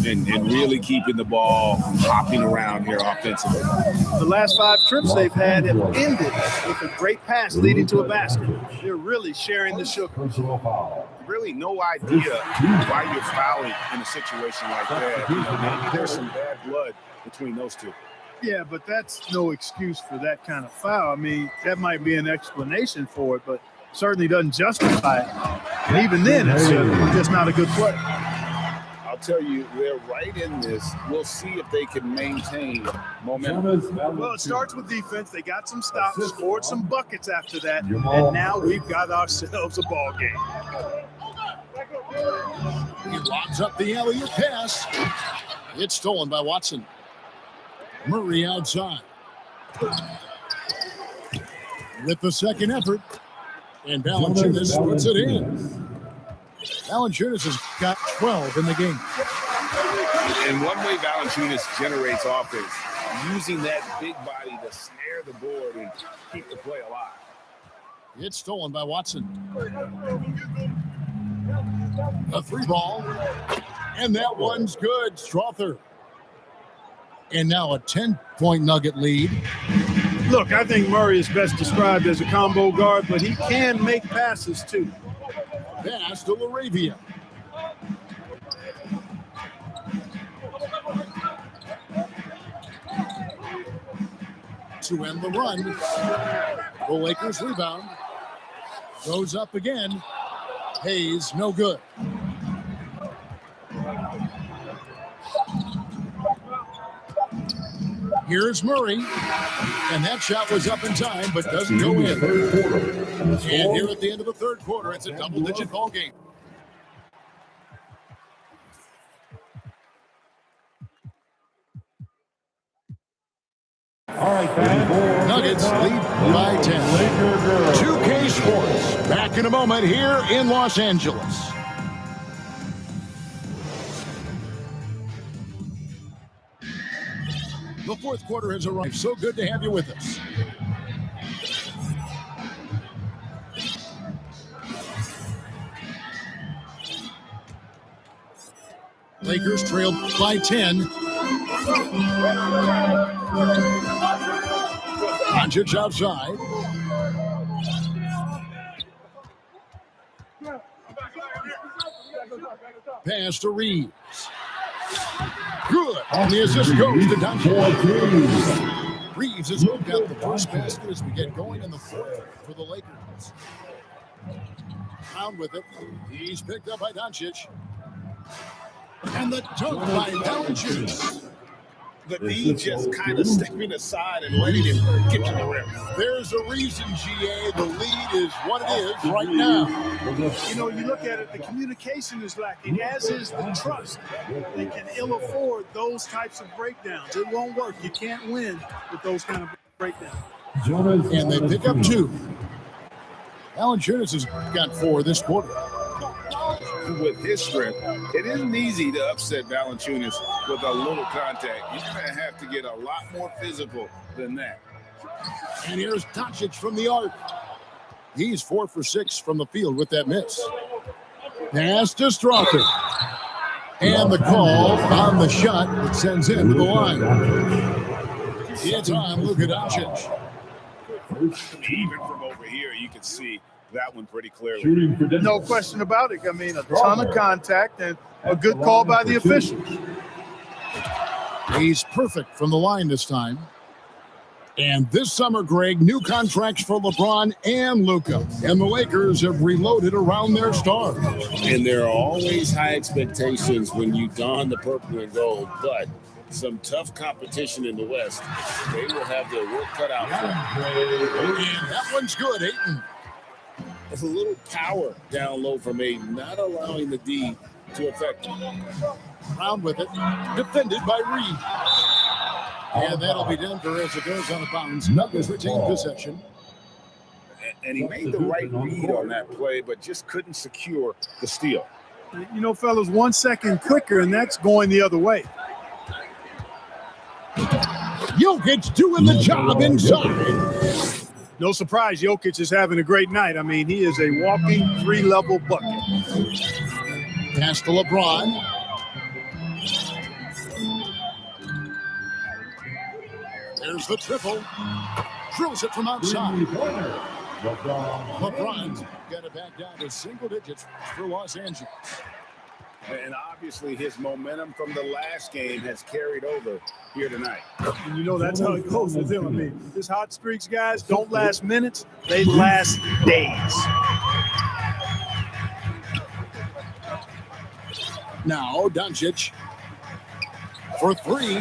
S8: And really keeping the ball hopping around here offensively.
S6: The last 5 trips they've had have ended with a great pass leading to a basket. They're really sharing the sugar.
S8: Really no idea why you're fouling in a situation like that. Maybe there's some bad blood between those two.
S6: Yeah, but that's no excuse for that kind of foul. I mean, that might be an explanation for it, but certainly doesn't justify it. And even then, it's just not a good play.
S8: I'll tell you, they're right in this. We'll see if they can maintain momentum.
S6: Well, it starts with defense. They got some stops, scored some buckets after that, and now we've got ourselves a ball game.
S7: He lobs up the alley-oop pass. It's stolen by Watson. Murray outside. With the second effort. And Valanciunas puts it in. Valanciunas has got 12 in the game.
S8: And one way Valanciunas generates offense, using that big body to snare the board and keep the play alive.
S7: It's stolen by Watson. A 3 ball. And that one's good. Strother. And now a 10-point Nugget lead.
S6: Look, I think Murray is best described as a combo guard, but he can make passes too.
S7: Pass to LaRavia. To end the run. The Lakers rebound. Goes up again. Hayes, no good. Here's Murray. And that shot was up in time, but doesn't go in. And here at the end of the third quarter, it's a double-digit ball game.
S3: All right, fans.
S7: Nuggets lead by 10. 2K Sports, back in a moment here in Los Angeles. The fourth quarter has arrived. So good to have you with us. Lakers trailed by 10. Doncic outside. Pass to Reeves. Good. And the assist goes to Doncic. Reeves has moved out the first basket as we get going in the fourth for the Lakers. Down with it. He's picked up by Doncic. And the dunk by Valanciunas.
S8: The D just kind of stepping aside and letting him get to the rim.
S7: There's a reason, GA. The lead is what it is right now.
S6: You know, you look at it, the communication is lacking, as is the trust. They can ill afford those types of breakdowns. It won't work. You can't win with those kind of breakdowns.
S7: And they pick up 2. Valanciunas has got 4 this quarter.
S8: With his strength, it isn't easy to upset Valanciunas with a little contact. You're going to have to get a lot more physical than that.
S7: And here's Doncic from the arc. He's 4 for 6 from the field with that miss. Pass to Strother. And the call on the shot that sends him to the line. It's on Luka Doncic.
S8: Even from over here, you can see that one pretty clearly.
S6: No question about it. I mean, a ton of contact and a good call by the officials.
S7: He's perfect from the line this time. And this summer, Greg, new contracts for LeBron and Luka. And the Lakers have reloaded around their stars.
S8: And there are always high expectations when you don the purple and gold, but some tough competition in the West. They will have their work cut out for them.
S7: And that one's good, Ayton.
S8: It's a little power down low from Ayton, not allowing the D to affect him.
S7: Round with it, defended by Reed. And that'll be Denver as it goes out of bounds. Nuggets retain possession.
S8: And he made the right read on that play, but just couldn't secure the steal.
S6: You know, fellas, 1 second quicker, and that's going the other way.
S7: Jokic doing the job inside.
S6: No surprise, Jokic is having a great night. I mean, he is a walking 3-level bucket.
S7: Pass to LeBron. There's the triple. Drills it from outside. LeBron's got it back down to single digits for Los Angeles.
S8: And obviously his momentum from the last game has carried over here tonight.
S6: And you know that's how it goes with him. I mean, his hot streaks, guys, don't last minutes. They last days.
S7: Now Doncic for three.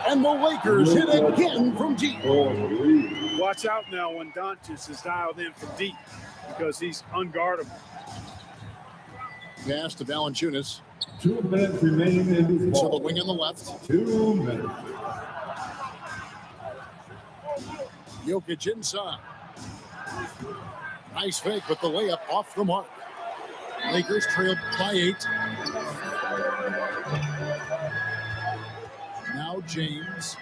S7: And the Lakers hit again from deep.
S6: Watch out now when Doncic is dialed in from deep because he's unguardable.
S7: Pass to Valanciunas.
S3: 2 minutes remaining in this
S7: So the
S3: ball.
S7: wing on the left.
S3: 2 minutes.
S7: Jokic inside. Nice fake, but the layup off the mark. Lakers trailed by 8. Now James.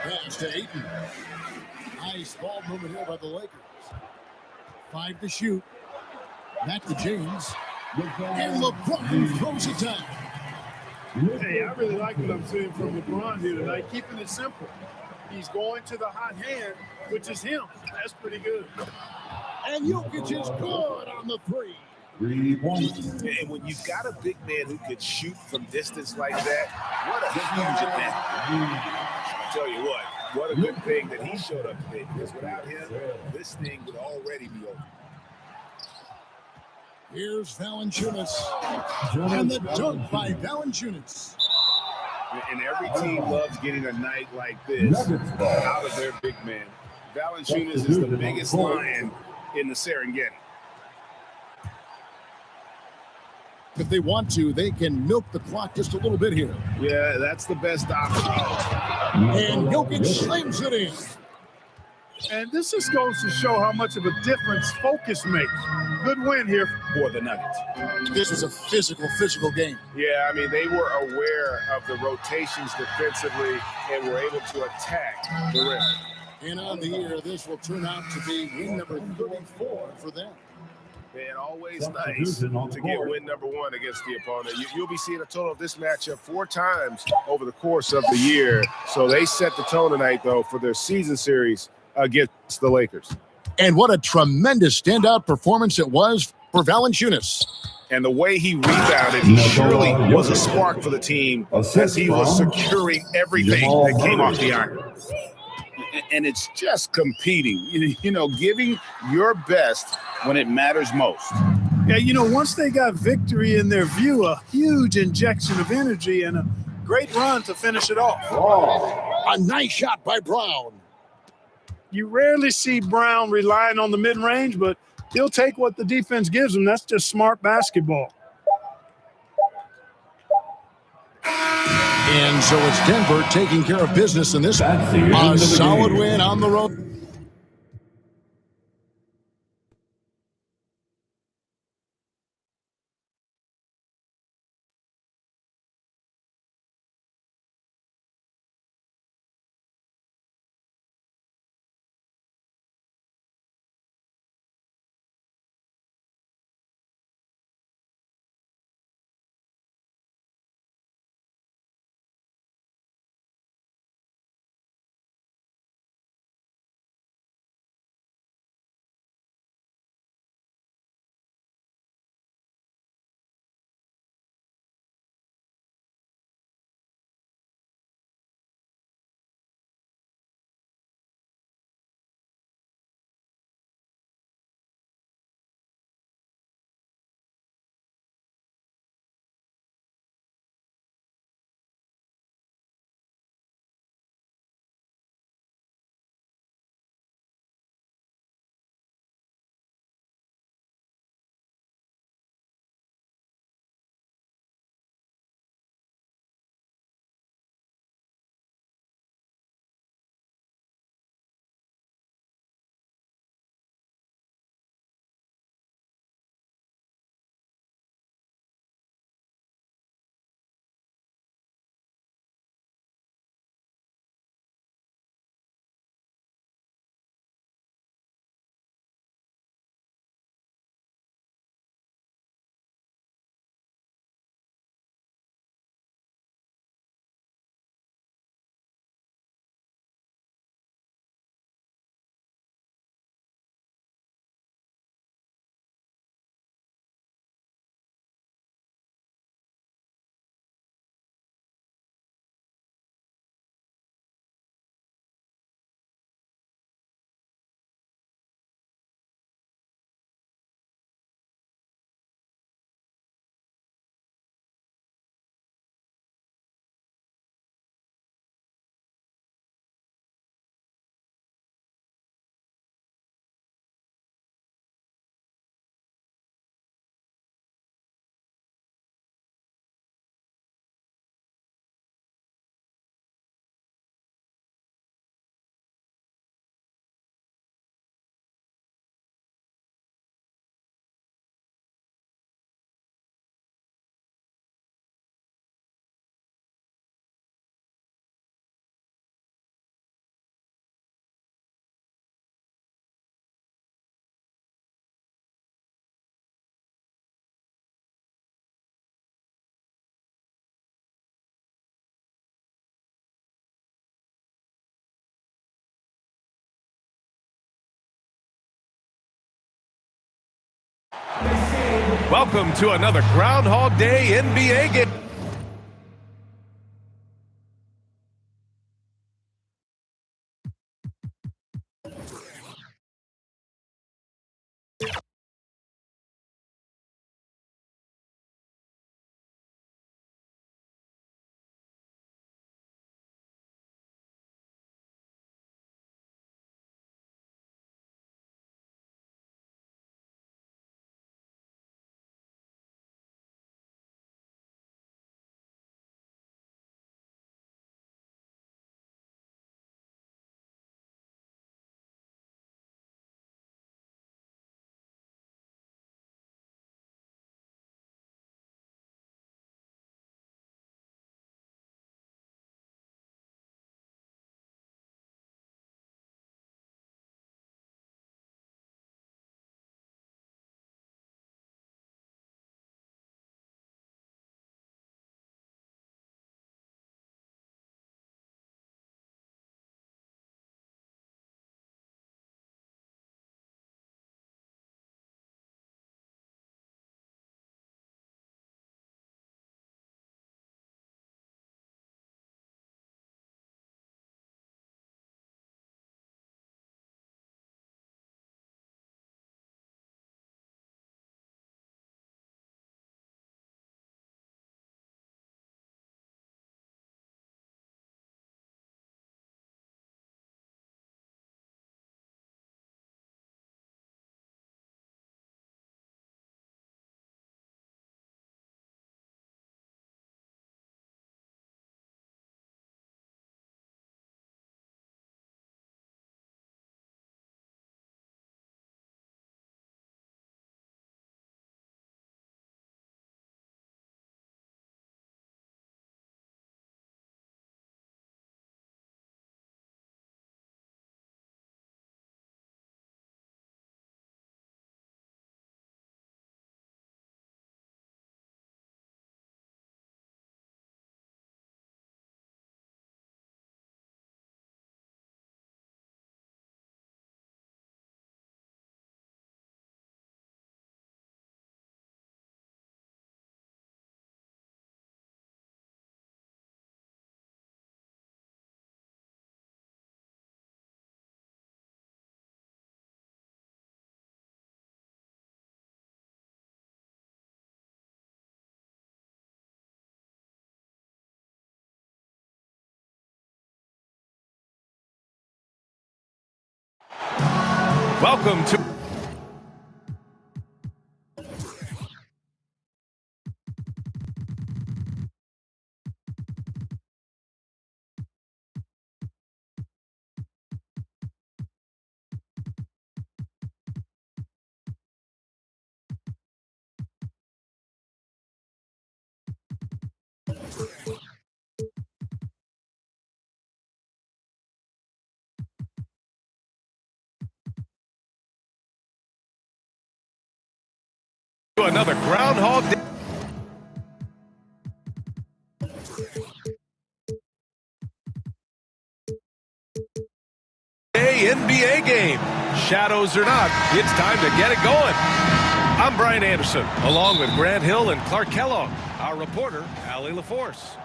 S7: Pass to Ayton. Nice ball movement here by the Lakers. 5 to shoot. Back to James. And LeBron throws it down.
S6: Hey, I really like what I'm seeing from LeBron here tonight, keeping it simple. He's going to the hot hand, which is him. That's pretty good.
S7: And Jokic is good on the 3.
S3: 3 points.
S8: And when you've got a big man who can shoot from distance like that, what a huge advantage. I tell you what a good thing that he showed up today, because without him, this thing would already be over.
S7: Here's Valanciunas. And the dunk by Valanciunas.
S8: And every team loves getting a night like this out of their big man. Valanciunas is the biggest lion in the Serengeti.
S7: If they want to, they can milk the clock just a little bit here.
S8: Yeah, that's the best option.
S7: And Jokic slams it in.
S6: And this just goes to show how much of a difference focus makes. Good win here
S8: for the Nuggets.
S7: This was a physical game.
S8: Yeah, I mean, they were aware of the rotations defensively and were able to attack the rim.
S7: And on the year, this will turn out to be win number 34 for them.
S8: And always nice to get win number 1 against the opponent. You'll be seeing a total of this matchup 4 times over the course of the year. So they set the tone tonight, though, for their season series against the Lakers.
S7: And what a tremendous standout performance it was for Valanciunas.
S8: And the way he rebounded, he surely was a spark for the team as he was securing everything that came off the iron. And it's just competing, giving your best when it matters most.
S6: Yeah, once they got victory in their view, a huge injection of energy and a great run to finish it off.
S7: A nice shot by Brown.
S6: You rarely see Brown relying on the mid-range, but he'll take what the defense gives him. That's just smart basketball.
S7: And so it's Denver taking care of business in this one. A solid win on the road.
S1: Welcome to another Groundhog Day NBA game. Welcome to another Groundhog Day. NBA game. Shadows or not, it's time to get it going. I'm Brian Anderson, along with Grant Hill and Clark Kellogg, our reporter, Allie LaForce.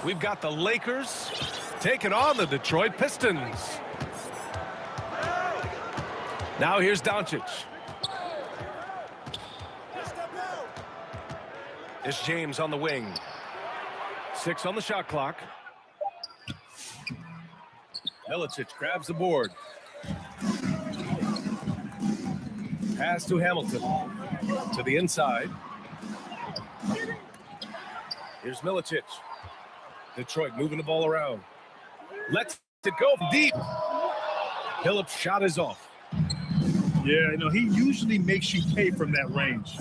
S1: We've got the Lakers taking on the Detroit Pistons. Now here's Doncic. It's James on the wing. 6 on the shot clock. Milicic grabs the board. Pass to Hamilton. To the inside. Here's Milicic. Detroit moving the ball around. Lets it go deep. Phillips' shot is off.
S4: Yeah, you know, he usually makes you pay from that range.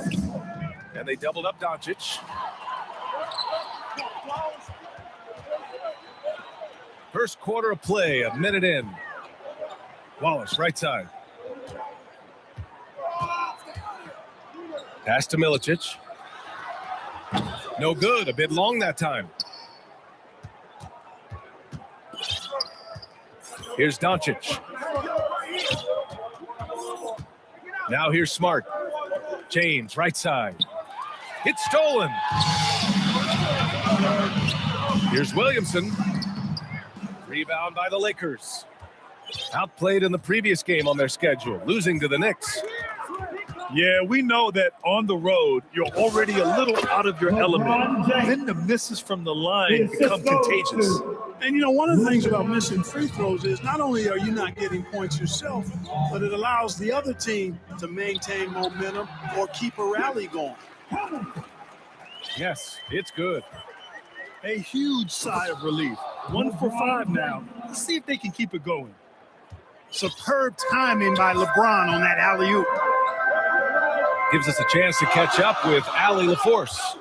S1: And they doubled up Doncic. First quarter of play, a minute in. Wallace, right side. Pass to Milicic. No good, a bit long that time. Here's Doncic. Now here's Smart. James, right side. It's stolen. Here's Williamson. Rebound by the Lakers. Outplayed in the previous game on their schedule, losing to the Knicks.
S4: Yeah, we know that on the road, you're already a little out of your element. Then the misses from the line become contagious.
S6: And, you know, one of the things about missing free throws is not only are you not getting points yourself, but it allows the other team to maintain momentum or keep a rally going.
S1: Yes, it's good.
S4: A huge sigh of relief. 1 for 5 now. Let's see if they can keep it going.
S6: Superb timing by LeBron on that alley-oop.
S1: Gives us a chance to catch up with Allie LaForce.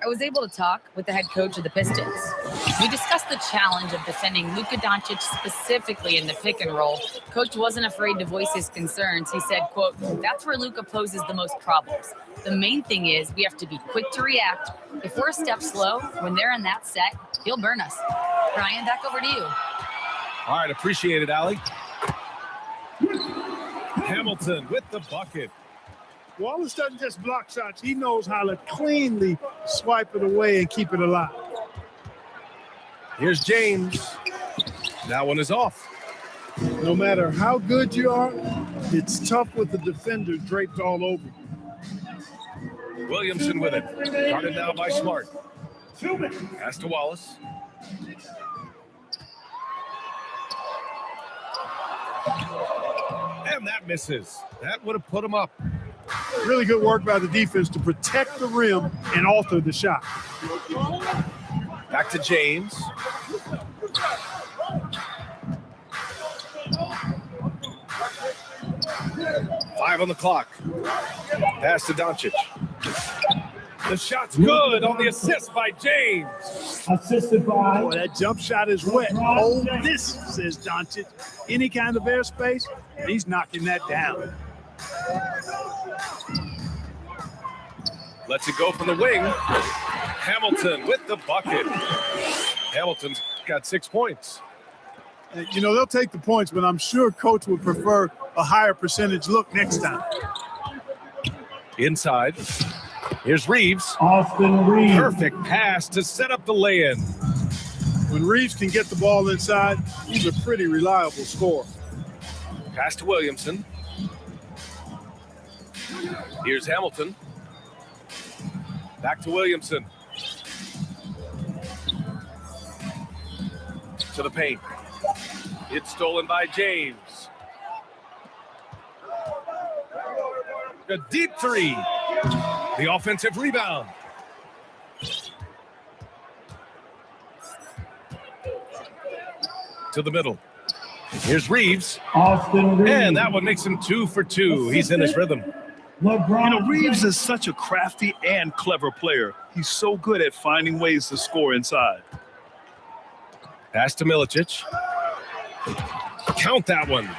S5: I was able to talk with the head coach of the Pistons. We discussed the challenge of defending Luka Doncic specifically in the pick and roll. Coach wasn't afraid to voice his concerns. He said, quote, "That's where Luka poses the most problems. The main thing is we have to be quick to react. If we're a step slow, when they're in that set, he'll burn us." Brian, back over to you.
S1: All right, appreciate it, Allie. Hamilton with the bucket.
S6: Wallace doesn't just block shots. He knows how to cleanly swipe it away and keep it alive.
S1: Here's James. That one is off.
S6: No matter how good you are, it's tough with the defender draped all over you.
S1: Williamson with it. Guarded now by Smart. Pass to Wallace. And that misses. That would have put him up.
S6: Really good work by the defense to protect the rim and alter the shot.
S1: Back to James. Five on the clock. Pass to Doncic. The shot's good on the assist by James.
S6: Assisted by. Boy, that jump shot is wet. Hold this, says Doncic. Any kind of airspace, he's knocking that down.
S1: Lets it go from the wing. Hamilton with the bucket. Hamilton's got 6 points.
S6: You know, they'll take the points, but I'm sure coach would prefer a higher percentage look next time.
S1: Inside. Here's Reeves.
S6: Austin Reeves.
S1: Perfect pass to set up the lay-in.
S6: When Reeves can get the ball inside, he's a pretty reliable scorer.
S1: Pass to Williamson. Here's Hamilton. Back to Williamson. To the paint. It's stolen by James. A deep three. The offensive rebound. To the middle. Here's Reeves.
S6: Austin Reeves.
S1: And that one makes him 2 for 2. He's in his rhythm.
S4: You know, Reeves is such a crafty and clever player. He's so good at finding ways to score inside.
S1: Pass to Milicic. Count that one.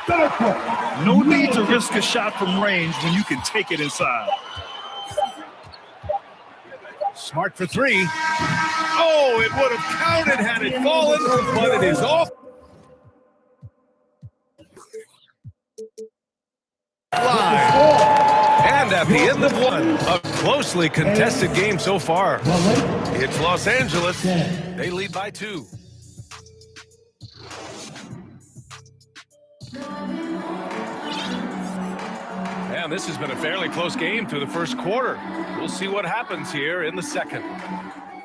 S4: No need to risk a shot from range when you can take it inside.
S1: Smart for three. Oh, it would have counted had it fallen, but it is off. Live. And at the end of one, a closely contested game so far. It's Los Angeles. They lead by 2. And this has been a fairly close game through the first quarter. We'll see what happens here in the second.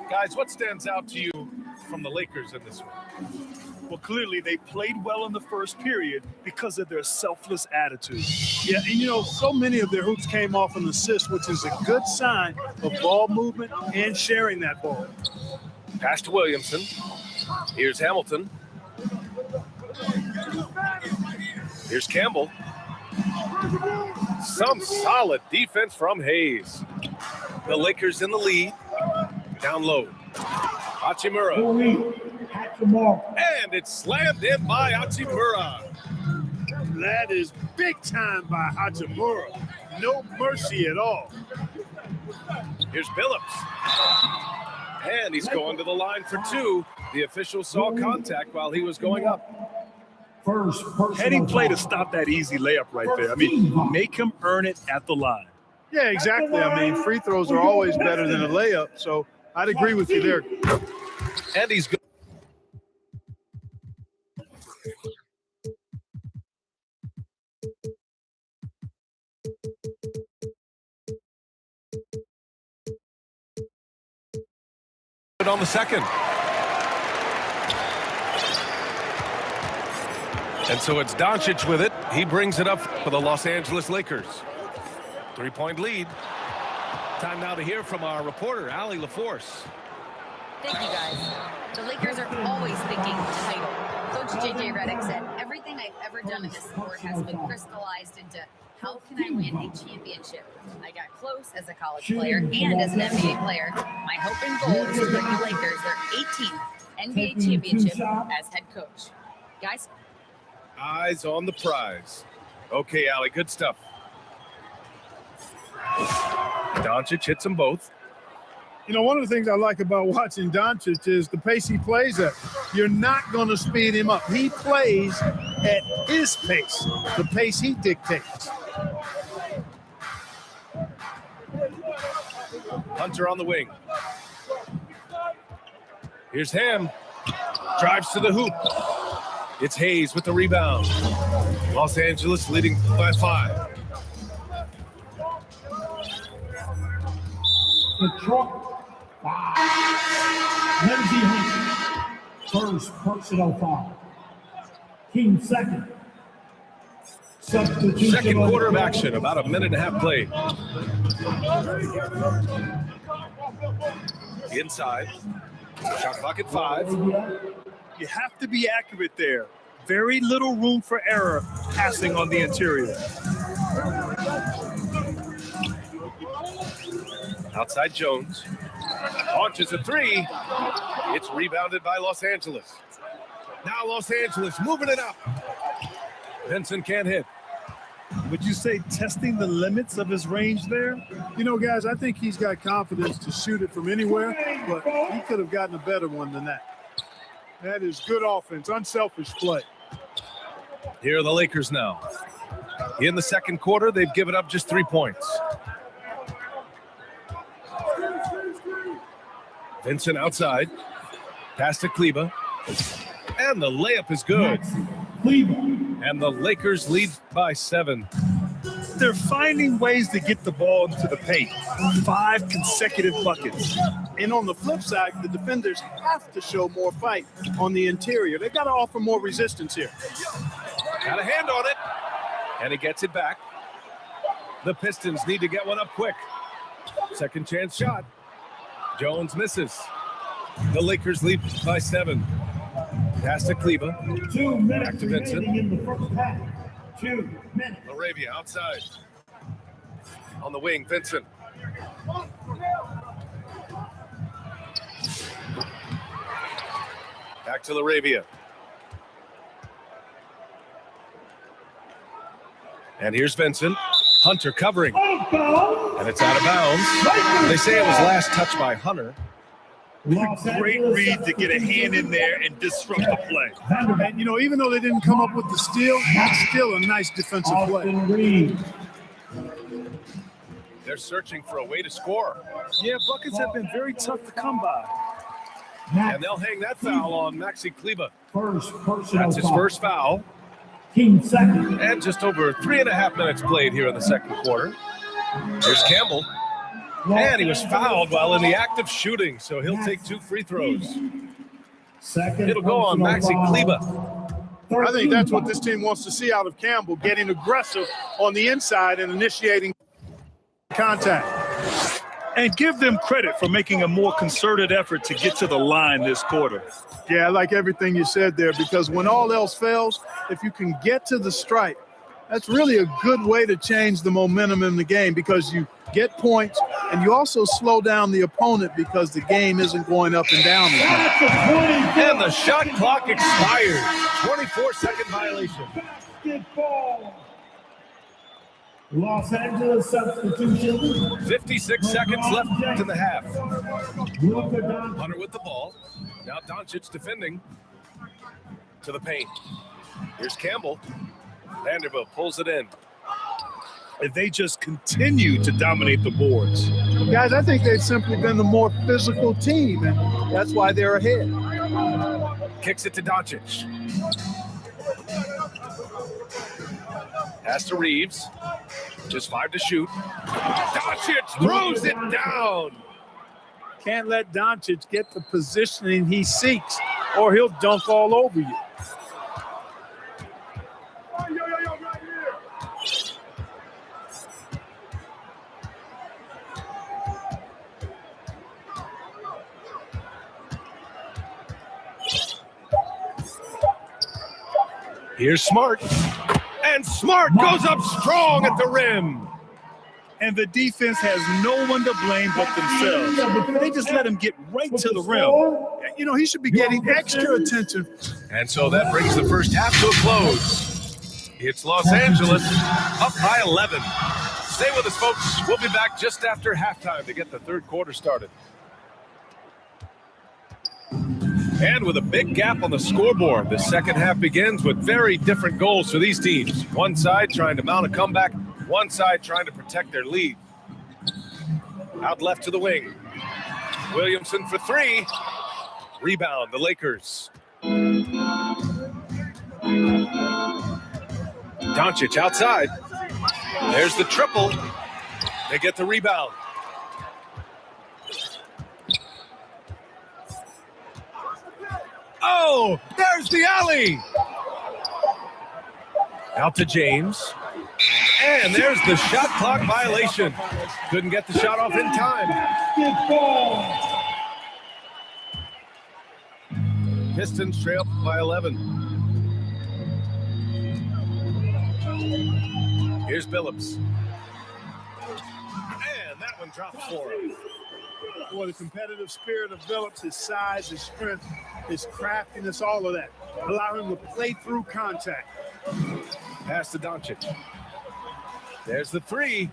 S1: Guys, what stands out to you from the Lakers in this one?
S4: Well, clearly they played well in the first period because of their selfless attitude.
S6: Yeah, and you know, so many of their hoops came off an assist, which is a good sign of ball movement and sharing that ball.
S1: Pass to Williamson. Here's Hamilton. Here's Campbell. Some solid defense from Hayes. The Lakers in the lead. Down low. Hachimura. And it's slammed in by Hachimura.
S6: That is big time by Hachimura. No mercy at all.
S1: Here's Billups. And he's going to the line for 2. The official saw contact while he was going up.
S3: First personal
S4: Heading play to
S3: foul.
S4: stop that easy layup right there. I mean, make him earn it at the line.
S6: Yeah, exactly. I mean, free throws are always better than a layup, so I'd agree with you there.
S1: And he's good. On the second. And so it's Doncic with it. He brings it up for the Los Angeles Lakers. 3-point lead. Time now to hear from our reporter, Allie LaForce.
S5: Thank you, guys. The Lakers are always thinking title. Coach J.J. Redick said, everything I've ever done in this sport has been crystallized into how can I win a championship? I got close as a college player and as an NBA player. My hope and goal is to bring the Lakers their 18th NBA championship as head coach. Guys?
S1: Eyes on the prize. Okay, Allie, good stuff. Doncic hits them both.
S6: You know, one of the things I like about watching Doncic is the pace he plays at. You're not going to speed him up. He plays at his pace, the pace he dictates.
S1: Hunter on the wing. Here's Ham. Drives to the hoop. It's Hayes with the rebound. Los Angeles leading by 5.
S3: Detroit. 5. Lindsey Hunter. First personal foul. King second. Substitution.
S1: Second quarter of action, about a minute and a half played. Inside. Shot clock at 5.
S4: You have to be accurate there. Very little room for error passing on the interior.
S1: Outside Jones. Launches a 3. It's rebounded by Los Angeles. Now Los Angeles moving it up. Vincent can't hit.
S4: Would you say testing the limits of his range there?
S6: You know, guys, I think he's got confidence to shoot it from anywhere, but he could have gotten a better one than that. That is good offense, unselfish play.
S1: Here are the Lakers now. In the second quarter, they've given up just 3 points. Vincent outside. Pass to Kleber. And the layup is good. And the Lakers lead by 7.
S4: They're finding ways to get the ball into the paint. 5 consecutive buckets.
S6: And on the flip side, the defenders have to show more fight on the interior. They've got to offer more resistance here.
S1: Got a hand on it. And he gets it back. The Pistons need to get one up quick. Second chance shot. Jones misses. The Lakers lead by 7. Pass to Kleber.
S3: 2 minutes
S1: Back to Vincent.
S3: remaining in the first half. 2 minutes.
S1: Laravia outside. On the wing, Vincent. Back to Laravia. And here's Vincent. Hunter covering. And it's out of bounds. They say it was last touched by Hunter.
S4: Great read to get a hand in there and disrupt the play.
S6: And, you know, even though they didn't come up with the steal, it's still a nice defensive play.
S1: They're searching for a way to score.
S4: Yeah, buckets have been very tough to come by.
S1: And they'll hang that foul on Maxi Kleber.
S3: First personal
S1: That's his
S3: foul.
S1: first foul.
S3: King second.
S1: And just over 3.5 minutes played here in the second quarter. Here's Campbell. And he was fouled while in the act of shooting, so he'll take 2 free throws.
S3: Second
S1: It'll go on Maxi
S3: personal
S1: Kleber.
S3: foul.
S6: I think that's what this team wants to see out of Campbell, getting aggressive on the inside and initiating contact.
S4: And give them credit for making a more concerted effort to get to the line this quarter.
S6: Yeah, I like everything you said there, because when all else fails, if you can get to the stripe, that's really a good way to change the momentum in the game, because you get points and you also slow down the opponent because the game isn't going up and down.
S1: And the shot clock expires. 24-second violation.
S3: Basketball. Los Angeles substitution.
S1: 56 seconds left in the half.
S3: Luka Doncic.
S1: Hunter with the ball. Now Doncic defending to the paint. Here's Campbell. Vanderbilt pulls it in.
S4: And they just continue to dominate the boards.
S6: Guys, I think they've simply been the more physical team, and that's why they're ahead.
S1: Kicks it to Doncic. Pass to Reeves. Just 5 to shoot. Doncic throws it down.
S6: Can't let Doncic get the positioning he seeks, or he'll dunk all over you.
S1: Here's Smart. And Smart goes up strong at the rim.
S4: And the defense has no one to blame but themselves. They just let him get right to the rim.
S6: You know, he should be getting extra attention.
S1: And so that brings the first half to a close. It's Los Angeles up by 11. Stay with us, folks. We'll be back just after halftime to get the third quarter started. And with a big gap on the scoreboard, the second half begins with very different goals for these teams. One side trying to mount a comeback, one side trying to protect their lead. Out left to the wing. Williamson for 3. Rebound, the Lakers. Doncic outside. There's the triple. They get the rebound. Oh, there's the alley. Out to James. And there's the shot clock violation. Couldn't get the shot off in time. Pistons trail by 11. Here's Billups. And that one drops for him.
S6: Boy, the competitive spirit of Billups, his size, his strength, his craftiness, all of that. Allow him to play through contact.
S1: Pass to Doncic. There's the 3.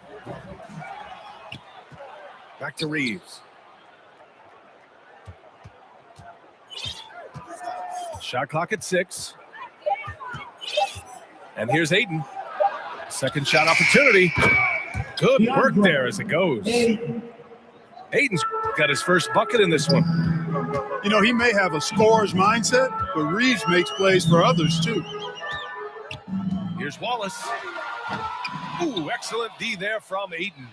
S1: Back to Reeves. Shot clock at 6. And here's Ayton. Second shot opportunity. Good work there as it goes. Ayton's got his first bucket in this one.
S6: You know, he may have a scorer's mindset, but Reeves makes plays for others too.
S1: Here's Wallace. Ooh, excellent D there from Ayton.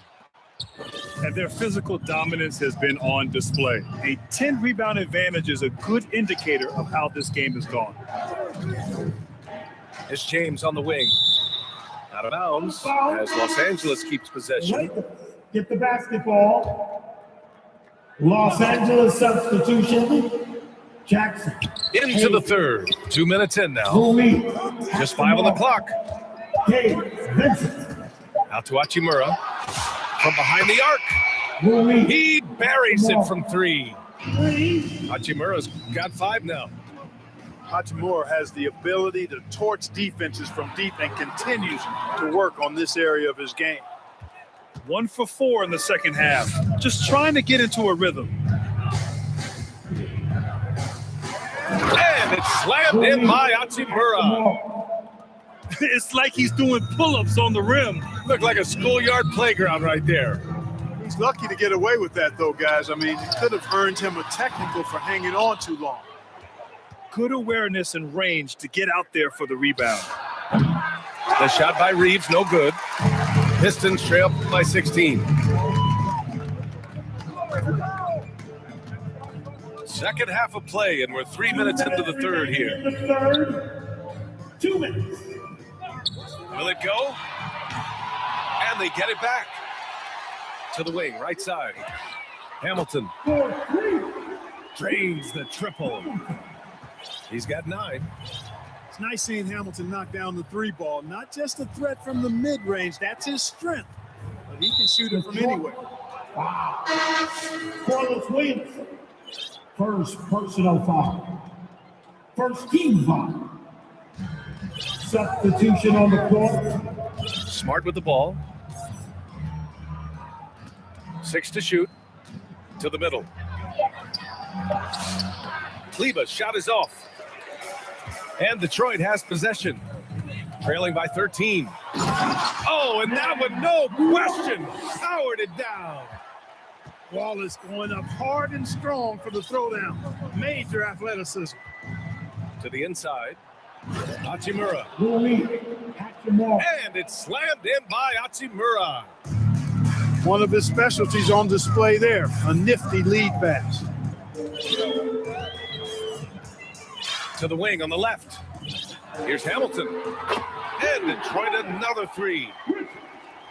S4: And their physical dominance has been on display. A 10-rebound advantage is a good indicator of how this game has gone.
S1: It's James on the wing. Out of bounds as Los Angeles keeps possession.
S10: Get the basketball. Los Angeles substitution. Jackson.
S1: Into the third. 2 minutes in now. Just 5 on the clock. Out to Hachimura. From behind the arc. He buries it from 3. Hachimura's got 5 now.
S6: Hachimura has the ability to torch defenses from deep and continues to work on this area of his game.
S4: 1 for 4 in the second half. Just trying to get into a rhythm.
S1: And it's slammed in by Hachimura.
S4: It's like he's doing pull-ups on the rim.
S1: Looked like a schoolyard playground right there.
S6: He's lucky to get away with that, though, guys. I mean, it could have earned him a technical for hanging on too long.
S4: Good awareness and range to get out there for the rebound.
S1: The shot by Reeves, no good. Pistons trail by 16. Second half of play, and we're 3 minutes into the third here.
S10: 2 minutes.
S1: Will it go? And they get it back. To the wing, right side. Hamilton. Drains the triple. He's got 9.
S6: It's nice seeing Hamilton knock down the 3 ball. Not just a threat from the mid-range. That's his strength. But he can shoot it from anywhere.
S10: Wow. Corliss Williamson. First personal foul. First team foul. Substitution on the court.
S1: Smart with the ball. 6 to shoot. To the middle. Kleber's shot is off. And Detroit has possession, trailing by 13. Oh, and that one, no question, powered it down.
S6: Ball is going up hard and strong for the throwdown. Major athleticism.
S1: To the inside, Hachimura.
S10: Hachimura.
S1: And it's slammed in by Hachimura.
S6: One of his specialties on display there, a nifty lead pass.
S1: To the wing on the left. Here's Hamilton. And Detroit another three.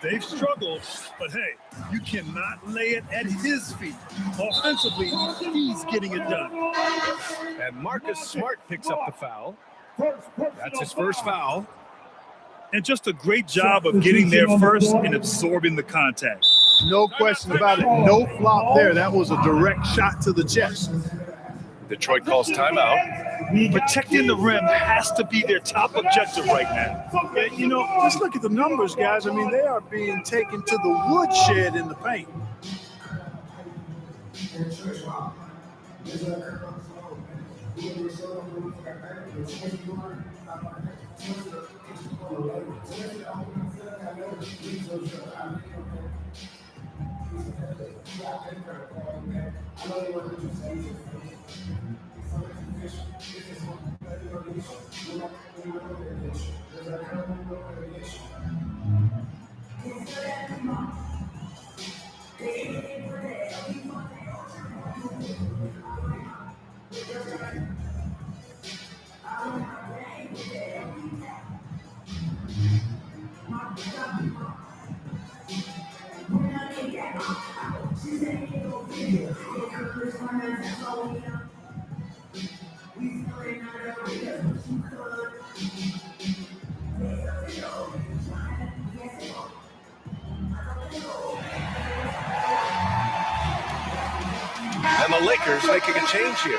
S4: They've struggled, but hey, you cannot lay it at his feet. Offensively, he's getting it done.
S1: And Marcus Smart picks up the foul. That's his first foul.
S4: And just a great job of getting there first and absorbing the contact.
S6: No question about it. No flop there. That was a direct shot to the chest.
S1: Detroit calls timeout.
S4: Protecting the rim has to be their top objective right now.
S6: Yeah, you know, just look at the numbers, guys. I mean, they are being taken to the woodshed in the paint.
S1: And the Lakers making a change here.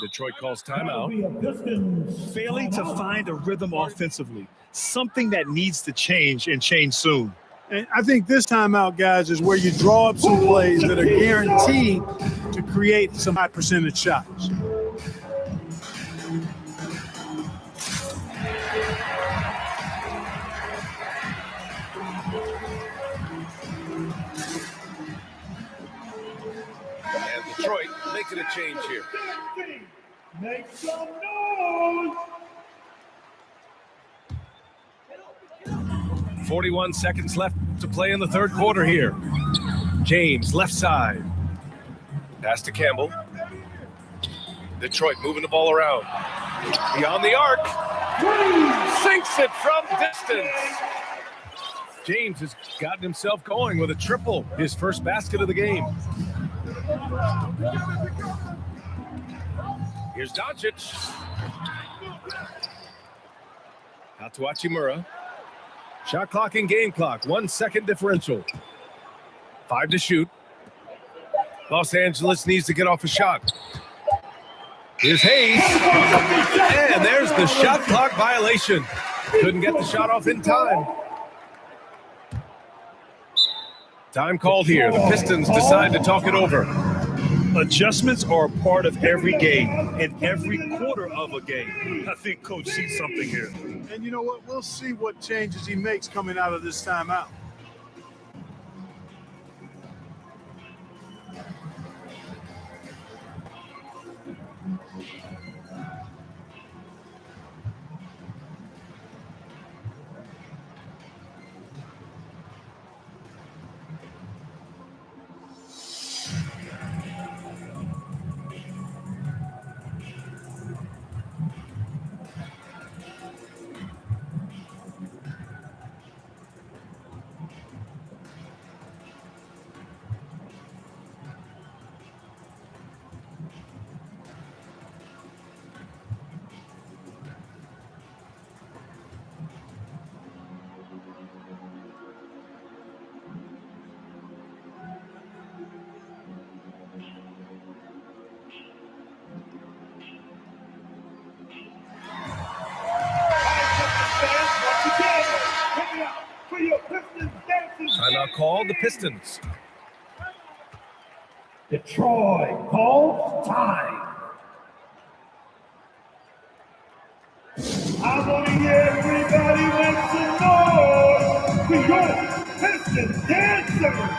S1: Detroit calls timeout.
S4: Failing to find a rhythm offensively, something that needs to change and change soon.
S6: And I think this timeout, guys, is where you draw up some plays that are guaranteed to create some high percentage shots.
S1: And Detroit making a change here.
S10: Make some noise.
S1: 41 seconds left to play in the third quarter here. James, left side. Pass to Campbell. Detroit moving the ball around. Beyond the arc. Sinks it from distance. James has gotten himself going with a triple. His first basket of the game. Here's Doncic. Out to Hachimura. Shot clock and game clock. 1 second differential. 5 to shoot. Los Angeles needs to get off a shot. Here's Hayes. And there's the shot clock violation. Couldn't get the shot off in time. Time called here. The Pistons decide to talk it over.
S4: Adjustments are a part of every game and every quarter of a game. I think Coach sees something here.
S6: And you know what? We'll see what changes he makes coming out of this timeout.
S1: Timeout called. The Pistons
S10: Detroit calls time. I want to hear everybody make some noise for your Pistons dancers.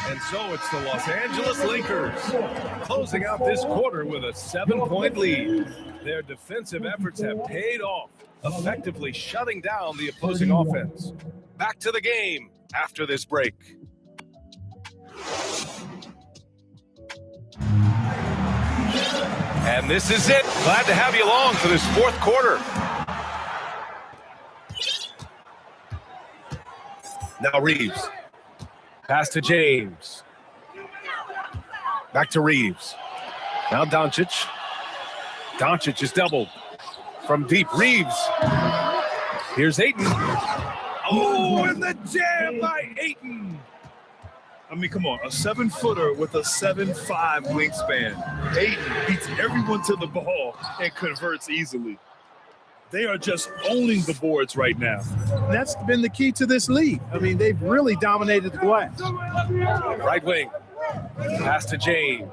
S1: And so it's the Los Angeles Lakers closing out this quarter with a 7-point lead. Their defensive efforts have paid off, effectively shutting down the opposing offense. Back to the game after this break. And this is it. Glad to have you along for this fourth quarter. Now Reeves. Pass to James. Back to Reeves. Now Doncic. Doncic is doubled. From deep, Reeves. Here's Ayton. Oh, and the jam by Ayton.
S4: I mean, come on, a 7-footer with a 7'5" wingspan. Ayton beats everyone to the ball and converts easily. They are just owning the boards right now.
S6: That's been the key to this league. I mean, they've really dominated the glass.
S1: Right wing. Pass to James.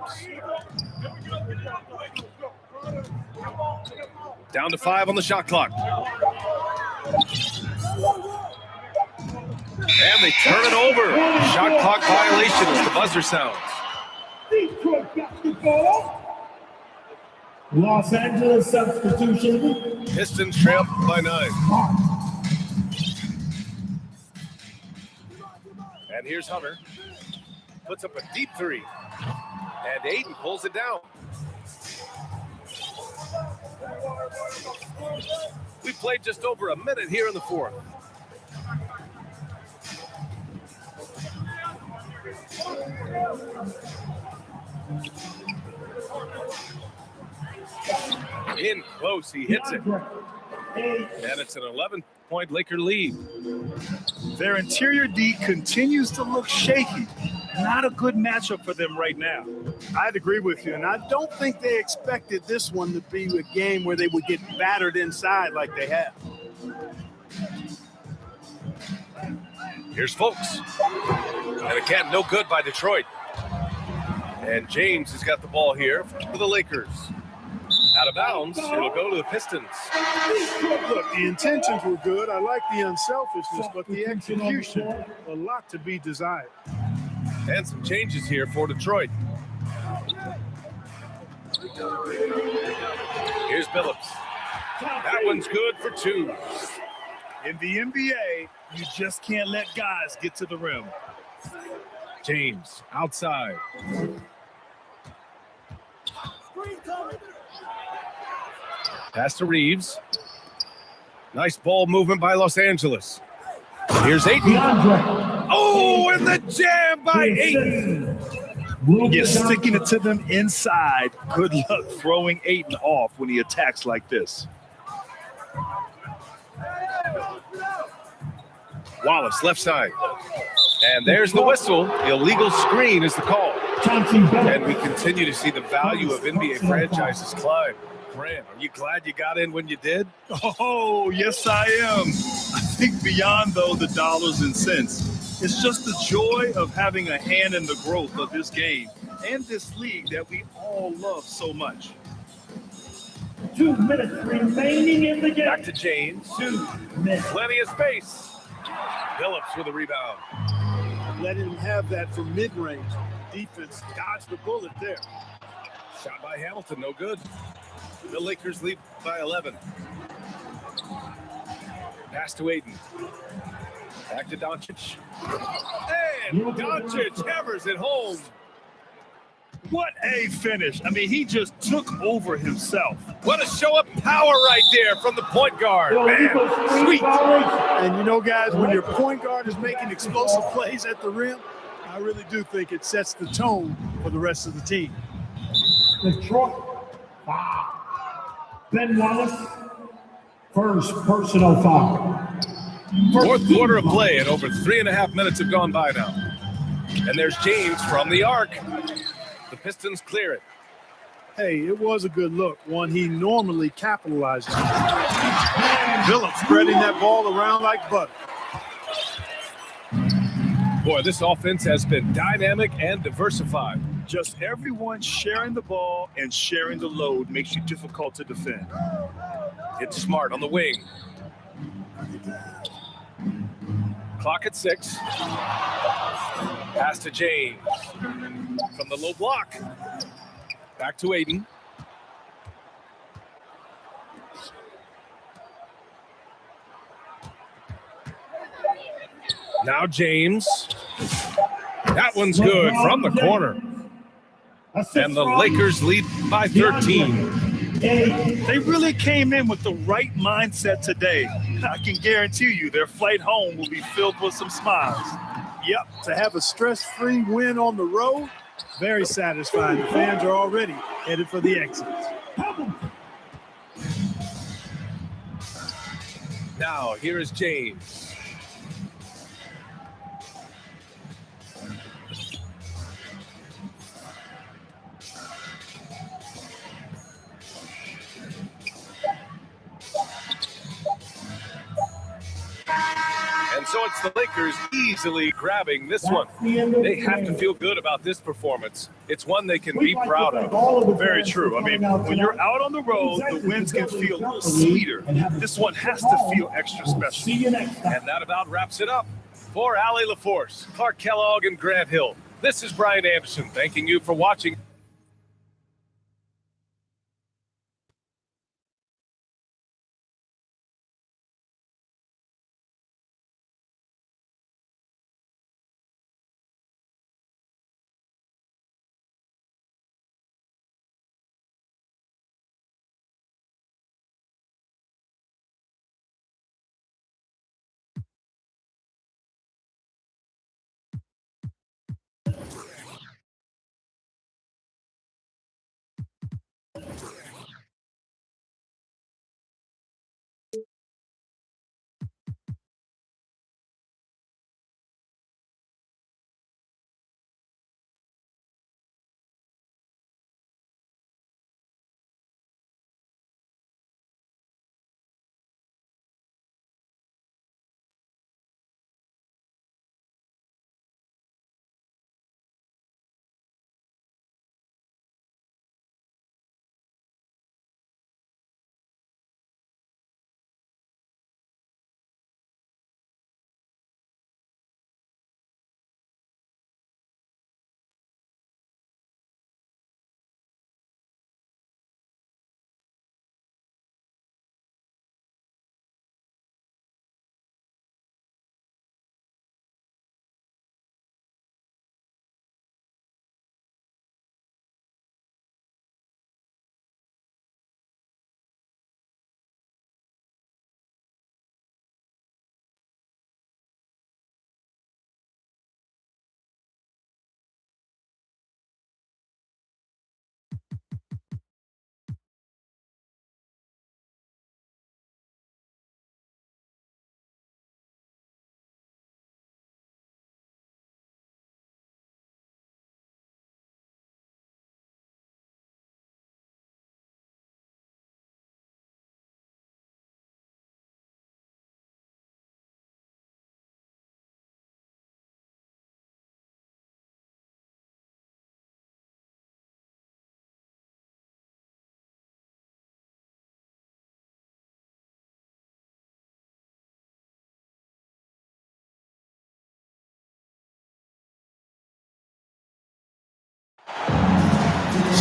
S1: Down to 5 on the shot clock. And they turn it over. Shot clock violation as the buzzer sounds.
S10: Detroit basketball. Los Angeles substitution.
S1: Pistons trail by 9. And here's Hunter. Puts up a deep 3. And Ayton pulls it down. We played just over a minute here in the fourth. In close, he hits it. And it's an 11-point Laker lead.
S4: Their interior D continues to look shaky. Not a good matchup for them right now.
S6: I'd agree with you, and I don't think they expected this one to be a game where they would get battered inside like they have.
S1: Here's Fultz. And again, no good by Detroit. And James has got the ball here for the Lakers. Out of bounds, it'll go to the Pistons.
S6: Look, the intentions were good. I like the unselfishness, but the execution, a lot to be desired.
S1: And some changes here for Detroit. Here's Billups. That one's good for 2.
S4: In the NBA, you just can't let guys get to the rim.
S1: James outside. Pass to Reeves. Nice ball movement by Los Angeles. Here's Ayton. Oh, and the jam by Ayton.
S4: You're sticking it to them inside. Good luck throwing Ayton off when he attacks like this.
S1: Wallace, left side. And there's the whistle. Illegal screen is the call. And we continue to see the value of NBA franchises climb. Grant, are you glad you got in when you did?
S4: Oh, yes, I am. I think beyond, though, the dollars and cents, it's just the joy of having a hand in the growth of this game and this league that we all love so much.
S10: 2 minutes remaining in the game.
S1: Back to James.
S10: 2 minutes.
S1: Plenty of space. Billups with a rebound.
S6: Let him have that from mid-range. Defense dodged the bullet there.
S1: Shot by Hamilton, no good. The Lakers lead by 11. Pass to Ayton. Back to Doncic. And Doncic hammers it home.
S4: What a finish. I mean, he just took over himself.
S1: What a show of power right there from the point guard. Man, sweet.
S6: And you know, guys, when your point guard is making explosive plays at the rim, I really do think it sets the tone for the rest of the team.
S10: Detroit, foul. Ben Wallace, first personal foul.
S1: Fourth quarter of play, and over 3.5 minutes have gone by now. And there's James from the arc. The Pistons clear it.
S6: Hey, it was a good look, one he normally capitalizes on. Phillips spreading that ball around like butter.
S1: Boy, this offense has been dynamic and diversified.
S4: Just everyone sharing the ball and sharing the load makes you difficult to defend.
S1: It's Smart on the wing. Clock at 6. Pass to James. From the low block. Back to Aiden. Now James. That one's good from the corner. And the Lakers lead by 13.
S4: They really came in with the right mindset today. I can guarantee you their flight home will be filled with some smiles.
S6: Yep, to have a stress-free win on the road, very satisfying. The fans are already headed for the exits.
S1: Now, here is James. And so it's the Lakers easily grabbing this one. They have to feel good about this performance. It's one they can be proud of.
S4: Very true. I mean, when you're out on the road, the wins can feel a little sweeter. This one has to feel extra special.
S1: And that about wraps it up. For Allie LaForce, Clark Kellogg, and Grant Hill, this is Brian Anderson thanking you for watching.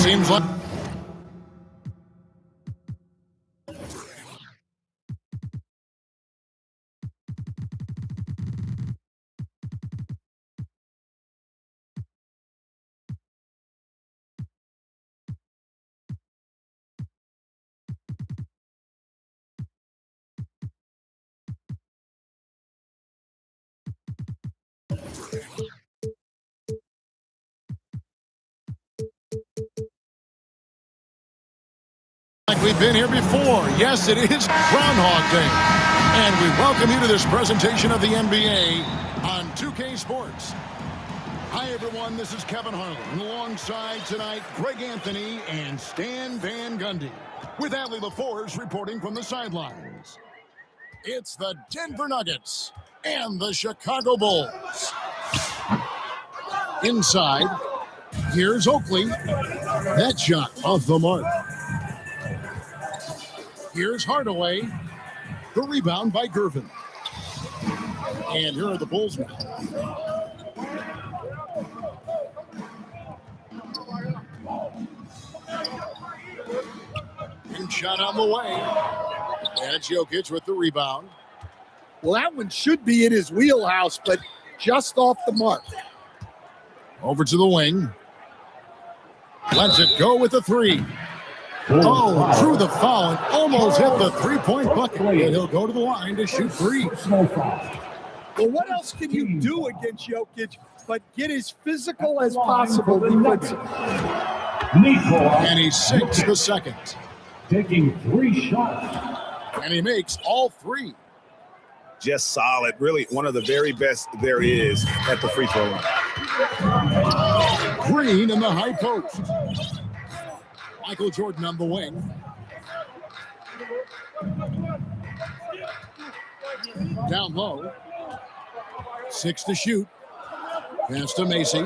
S7: Seems like Like we've been here before. Yes, it is Groundhog Day. And we welcome you to this presentation of the NBA on 2K Sports. Hi, everyone. This is Kevin Harlan. Alongside tonight, Greg Anthony and Stan Van Gundy. With Allie LaForce reporting from the sidelines. It's the Denver Nuggets and the Chicago Bulls. Inside, here's Oakley. That shot off the mark. Here's Hardaway. The rebound by Gervin. And here are the Bulls now. And shot on the way. That's Jokic with the rebound.
S2: Well, that one should be in his wheelhouse, but just off the mark.
S7: Over to the wing. Lets it go with the three. Oh, drew the foul and almost hit the three-point bucket. And he'll go to the line to shoot three.
S2: Well, what else can you do against Jokic but get as physical as possible defensively?
S7: And he sinks the second.
S10: Taking 3 shots.
S7: And he makes all 3.
S8: Just solid. Really one of the very best there is at the free throw line.
S7: Green in the high post. Michael Jordan on the wing. Down low. 6 to shoot. Pass to Macy.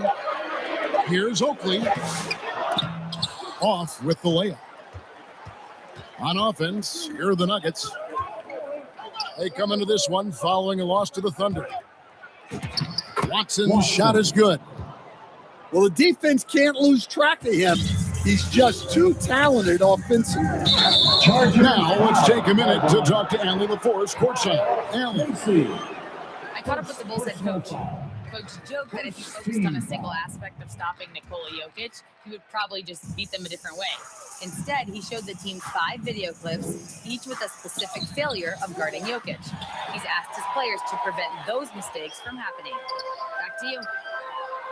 S7: Here's Oakley. Off with the layup. On offense, here are the Nuggets. They come into this one following a loss to the Thunder. Watson's shot is good.
S2: Well, the defense can't lose track of him. He's just too talented offensively.
S7: Now, let's take a minute to talk to Allie LaForce courtside. Allie.
S5: I caught up with the Bulls head coach. Coach joked that if he focused on a single aspect of stopping Nikola Jokic, he would probably just beat them a different way. Instead, he showed the team 5 video clips, each with a specific failure of guarding Jokic. He's asked his players to prevent those mistakes from happening. Back to you.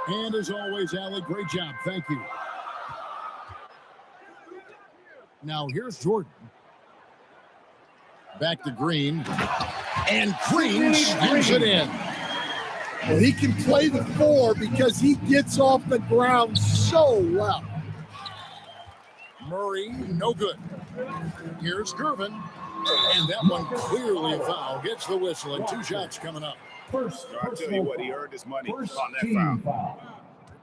S7: And as always, Allie, great job. Thank you. Now here's Jordan. Back to Green. And Green slams it in.
S2: Well, he can play the 4 because he gets off the ground so well.
S7: Murray, no good. Here's Gervin. And that one clearly a foul. Gets the whistle and 2 shots coming up.
S8: I'll tell you what, he earned his money on that foul.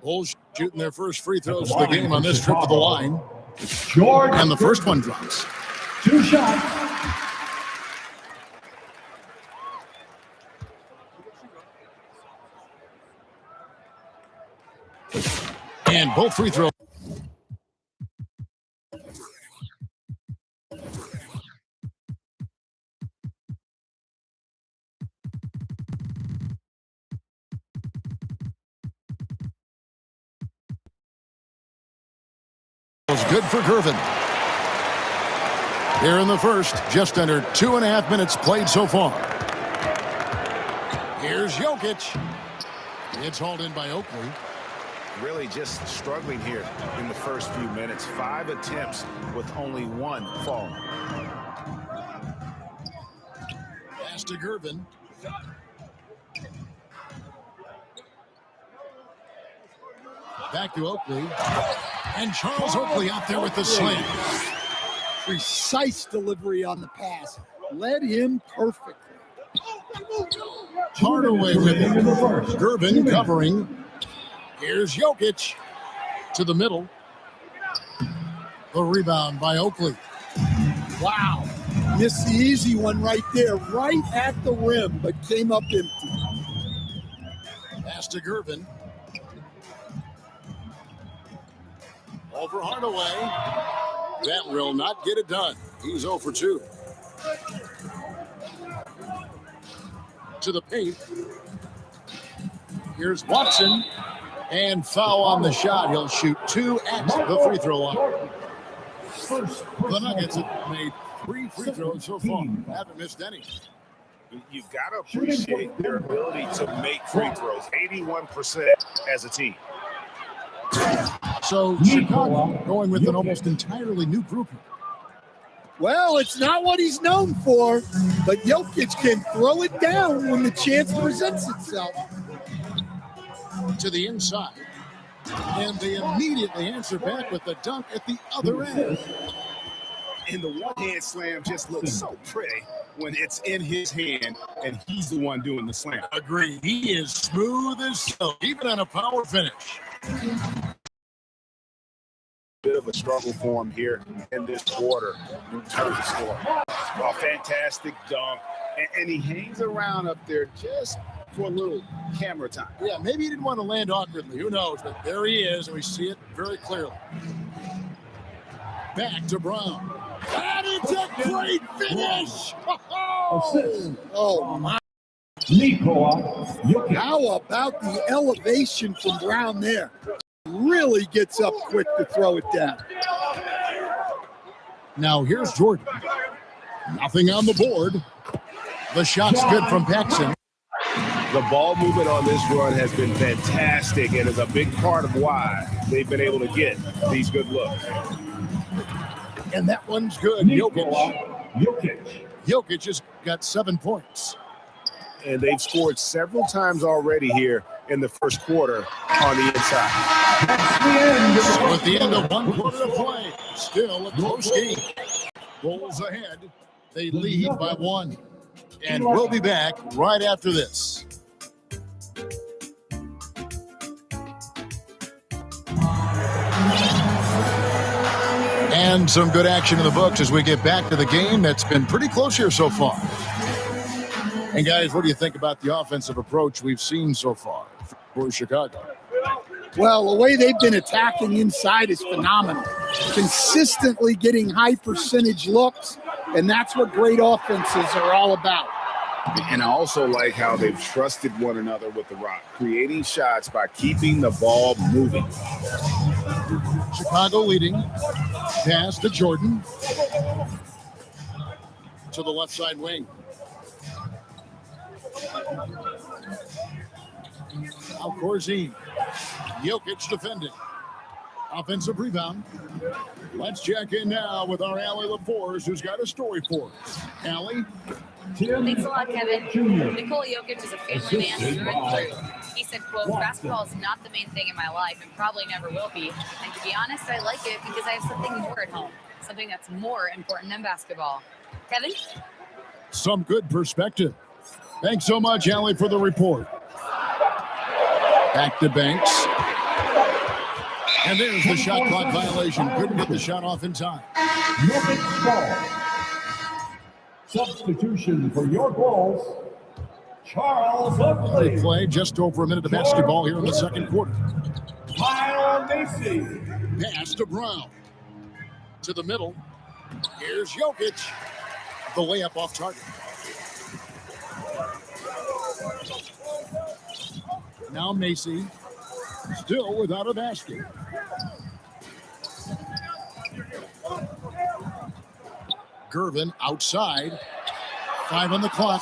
S7: Bulls shooting their first free throws of the game on this trip to the line.
S10: Jordan.
S7: And the first one drops.
S10: 2 shots.
S7: And both free throws. Was good for Gervin. Here in the first, just under 2.5 minutes played so far. Here's Jokic. It's hauled in by Oakley.
S8: Really just struggling here in the first few minutes. 5 attempts with only 1 falling.
S7: Pass to Gervin. Back to Oakley. And Charles Oakley out there with the slam.
S2: Precise delivery on the pass. Led him perfectly.
S7: Hardaway with it. Gervin covering. Here's Jokic to the middle. The rebound by Oakley.
S2: Wow. Missed the easy one right there, right at the rim, but came up empty.
S7: Pass to Gervin. Over Hardaway. That will not get it done. He's 0 for 2. To the paint. Here's Watson. And foul on the shot. He'll shoot 2 at the free throw line. The Nuggets have made 3 free throws so far. Haven't missed any.
S8: You've got to appreciate their ability to make free throws. 81% as a team.
S7: So Chicago going with an almost entirely new group.
S2: Well, it's not what he's known for, but Jokic can throw it down when the chance presents itself.
S7: To the inside. And they immediately answer back with the dunk at the other end.
S8: And the one-hand slam just looks so pretty when it's in his hand and he's the one doing the slam.
S7: Agreed. He is smooth as silk, even on a power finish.
S8: Bit of a struggle for him here in this quarter in terms of score. A fantastic dunk. And he hangs around up there just for a little camera time.
S7: Yeah, maybe he didn't want to land awkwardly. Who knows? But there he is, and we see it very clearly. Back to Brown. And it's a great finish!
S2: Oh, my.
S3: Nikola Jokic.
S2: How about the elevation from Brown there? Really gets up quick to throw it down.
S7: Now here's Jordan. Nothing on the board. The shot's good from Paxson.
S8: The ball movement on this run has been fantastic and is a big part of why they've been able to get these good looks.
S7: And that one's good.
S3: Jokic.
S7: Jokic has got 7 points.
S8: And they've scored several times already here in the first quarter on the inside.
S7: So at the end of 1 quarter of play, still a close game. Bulls ahead. They lead by 1. And we'll be back right after this. And some good action in the books as we get back to the game that's been pretty close here so far. And guys, what do you think about the offensive approach we've seen so far for Chicago?
S2: Well, the way they've been attacking inside is phenomenal. Consistently getting high percentage looks, and that's what great offenses are all about.
S8: And I also like how they've trusted one another with the rock, creating shots by keeping the ball moving.
S7: Chicago leading. Pass to Jordan. To the left side wing. Now Corzine. Jokic defending. Offensive rebound. Let's check in now with our Allie LaForce, who's got a story for us. Allie?
S5: Thanks a lot, Kevin. Nikola Jokic is a family man through and through. He said, quote, basketball is not the main thing in my life and probably never will be. And to be honest, I like it because I have something more at home, something that's more important than basketball. Kevin?
S7: Some good perspective. Thanks so much, Allie, for the report. Back to Banks. And there's the shot clock violation. Couldn't get the shot off in time.
S3: Jokic ball. Substitution for your goals, Charles Oakley.
S7: They play just over a minute of basketball here in the second quarter.
S3: Kyle Macy.
S7: Pass to Brown. To the middle. Here's Jokic. The layup off target. Now Macy. Still without a basket. Gervin outside. 5 on the clock.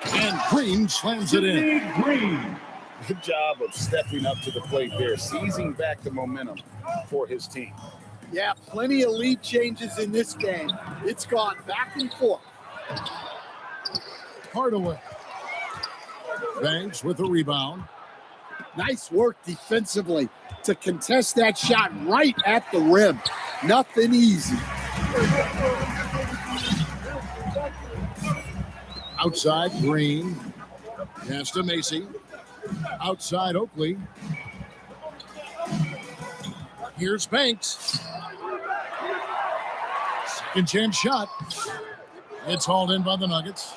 S7: And Green slams it in.
S3: Green.
S8: Good job of stepping up to the plate there, seizing back the momentum for his team.
S2: Yeah, plenty of lead changes in this game. It's gone back and forth.
S7: Hardaway. Banks with a rebound.
S2: Nice work defensively to contest that shot right at the rim. Nothing easy.
S7: Outside, Green. Pass to Macy. Outside, Oakley. Here's Banks. Second chance shot. It's hauled in by the Nuggets.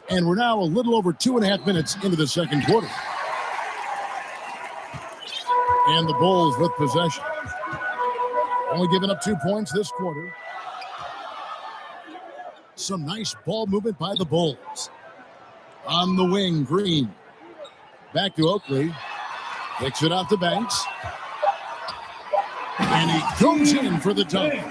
S7: And we're now a little over 2.5 minutes into the second quarter. And the Bulls with possession. Only giving up 2 points this quarter. Some nice ball movement by the Bulls. On the wing, Green. Back to Oakley. Kicks it out to Banks. And he goes in for the dunk.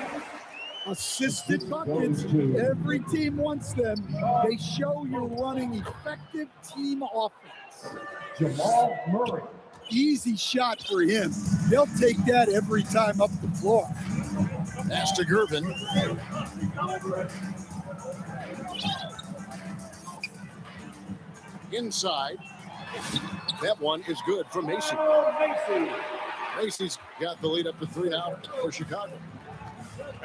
S2: Assisted buckets. Every team wants them. They show you're running effective team offense.
S3: Jamal Murray.
S2: Easy shot for him. They'll take that every time up the floor.
S7: Pass to Gervin. Inside. That one is good from Macy. Macy's got the lead up to 3 now for Chicago.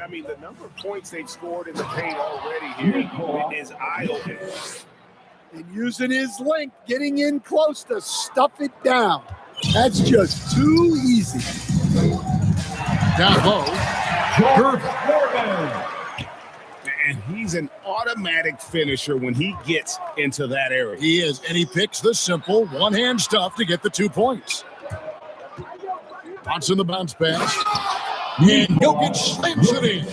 S8: I mean, the number of points they've scored in the paint already here is eye-opening.
S2: And using his length, getting in close to stuff it down. That's just too easy.
S7: Down low.
S8: And he's an automatic finisher when he gets into that area.
S7: He is, and he picks the simple one-hand stuff to get the 2 points. Watson the bounce pass. And Jokic slams it in.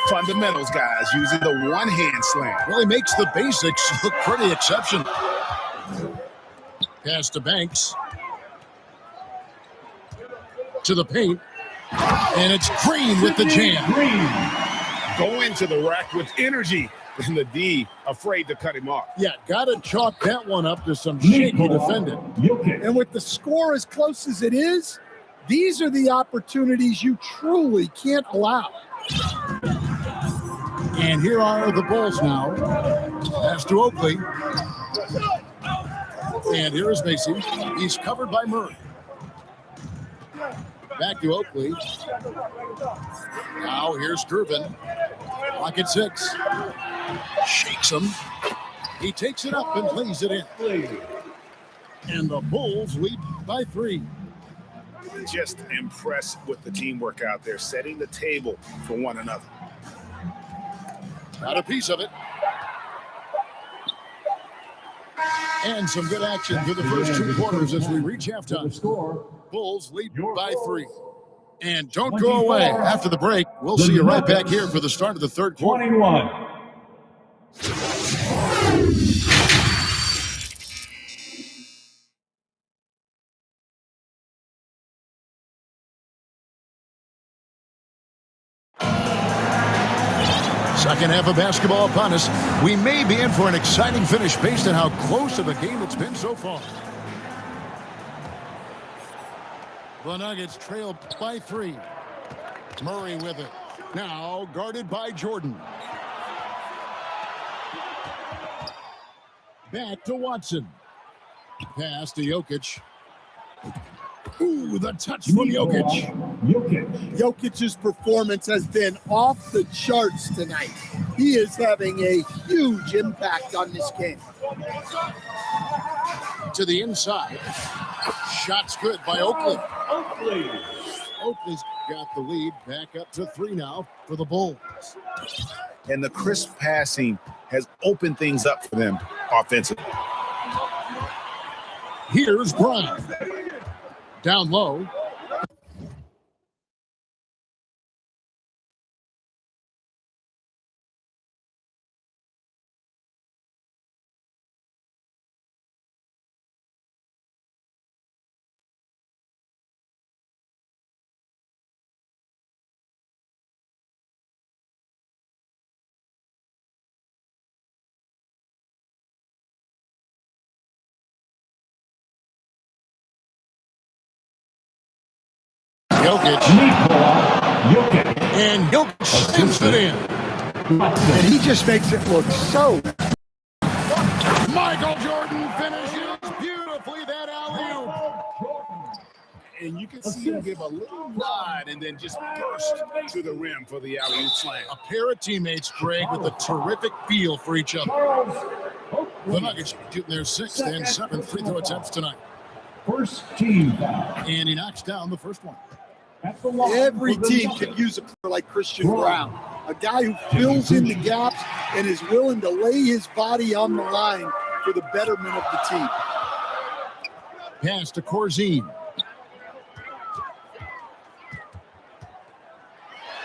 S8: Fundamentals, guys, using the one-hand slam.
S7: Really makes the basics look pretty exceptional. Pass to Banks. To the paint. And it's Green with the jam.
S8: Go into the rack with energy. And the D afraid to cut him off.
S7: Yeah, got to chalk that one up to some shaky defending.
S2: And with the score as close as it is, these are the opportunities you truly can't allow.
S7: And here are the Bulls now. Pass to Oakley. And here is Macy. He's covered by Murray. Back to Oakley. Now here's Gervin. Lock at 6. Shakes him. He takes it up and plays it in. And the Bulls lead by 3.
S8: Just impressed with the teamwork out there, setting the table for one another.
S7: Got a piece of it. And some good action through the first 2 quarters as we reach halftime. Bulls lead by 3. And don't go away after the break. We'll see you right back here for the start of the third quarter.
S10: 21.
S7: Second half of basketball upon us. We may be in for an exciting finish based on how close of a game it's been so far. The Nuggets trail by 3. Murray with it. Now guarded by Jordan. Back to Watson. Pass to Jokic. Ooh, the touch from Jokic.
S2: Jokic's performance has been off the charts tonight. He is having a huge impact on this game.
S7: To the inside. Shots good by Oakley. Oakley's got the lead. Back up to 3 now for the Bulls.
S8: And the crisp passing has opened things up for them offensively.
S7: Here's Brown. Down low. Jokic. And Jokic slams it in.
S2: And he just makes it look so.
S7: Michael Jordan finishes beautifully that alley-oop.
S8: And you can see him give a little nod and then just burst to the rim for the alley-oop slam.
S7: A pair of teammates, Greg, with a terrific feel for each other. The Nuggets shooting their 6th and 7th free throw attempts tonight.
S10: First team.
S7: And he knocks down the first one.
S2: Every team could use a player like Christian Brown, a guy who fills in the gaps and is willing to lay his body on the line for the betterment of the team.
S7: Pass to Corzine.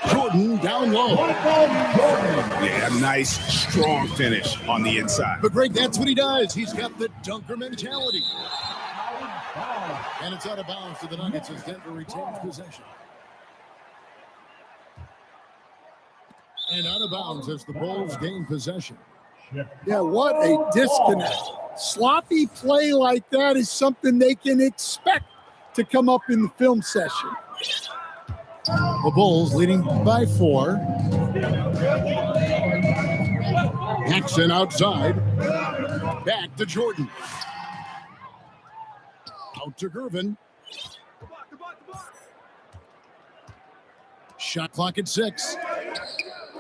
S7: Jordan down low.
S8: Yeah, a nice, strong finish on the inside.
S7: But Greg, that's what he does. He's got the dunker mentality. And it's out of bounds to the Nuggets as Denver retains possession. And out of bounds as the Bulls gain possession.
S2: Yeah, what a disconnect. Sloppy play like that is something they can expect to come up in the film session.
S7: The Bulls leading by 4. Paxson outside. Back to Jordan. Out to Gervin. Shot clock at 6.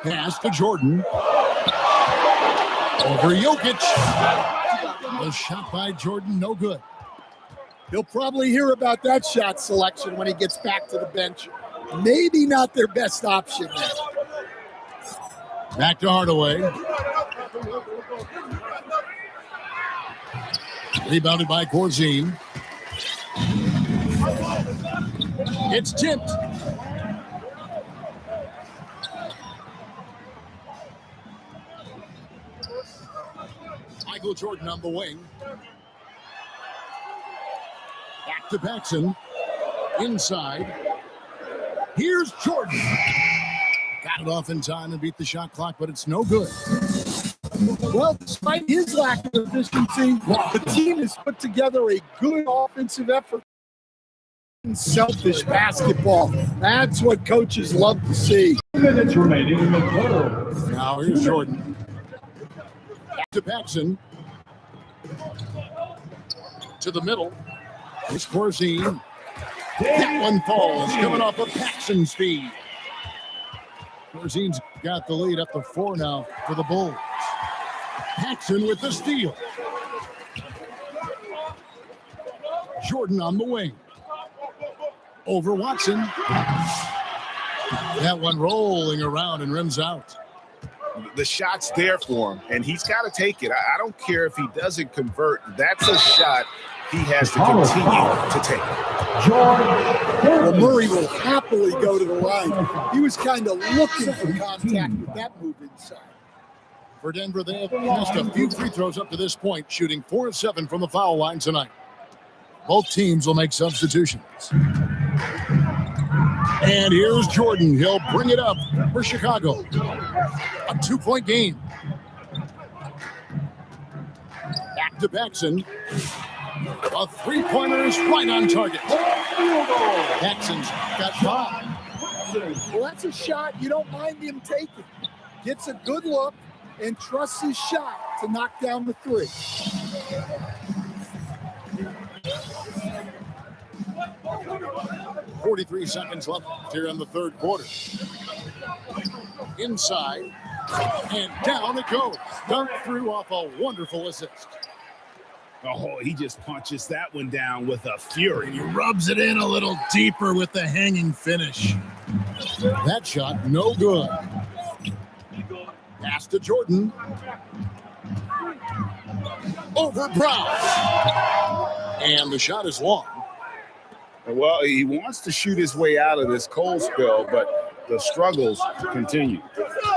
S7: Pass to Jordan. Over Jokic. The shot by Jordan, no good.
S2: He'll probably hear about that shot selection when he gets back to the bench. Maybe not their best option there.
S7: Back to Hardaway. Rebounded by Corzine. It's tipped. Michael Jordan on the wing. Back to Paxson. Inside. Here's Jordan. Got it off in time and beat the shot clock, but it's no good.
S2: Well, despite his lack of efficiency, the team has put together a good offensive effort. Selfish basketball. That's what coaches love to see.
S10: 2 minutes remaining in the third.
S7: Now here's Jordan. Back to Paxson. To the middle. It's Corzine. That one falls, coming off of Paxson's speed. Corzine's got the lead up to 4 now for the Bulls. Paxson with the steal. Jordan on the wing. Over Watson. That one rolling around and rims out.
S8: The shot's there for him, and he's got to take it. I don't care if he doesn't convert. That's a shot he has to continue to take.
S2: Well, Murray will happily go to the line. He was kind of looking for contact with that move inside.
S7: For Denver, they have missed a few free throws up to this point, shooting 4 of 7 from the foul line tonight. Both teams will make substitutions. And here's Jordan. He'll bring it up for Chicago. A 2-point game. Back to Paxson. A 3-pointer is right on target. Paxson's got 5.
S2: Well, that's a shot you don't mind him taking. Gets a good look and trusts his shot to knock down the 3.
S7: .43 seconds left here in the third quarter. Inside and down it goes. Dunk through off a wonderful assist.
S8: Oh, he just punches that one down with a fury.
S7: He rubs it in a little deeper with the hanging finish. That shot, no good. Pass to Jordan. Over Brown. And the shot is long.
S8: Well, he wants to shoot his way out of this cold spell, but the struggles continue.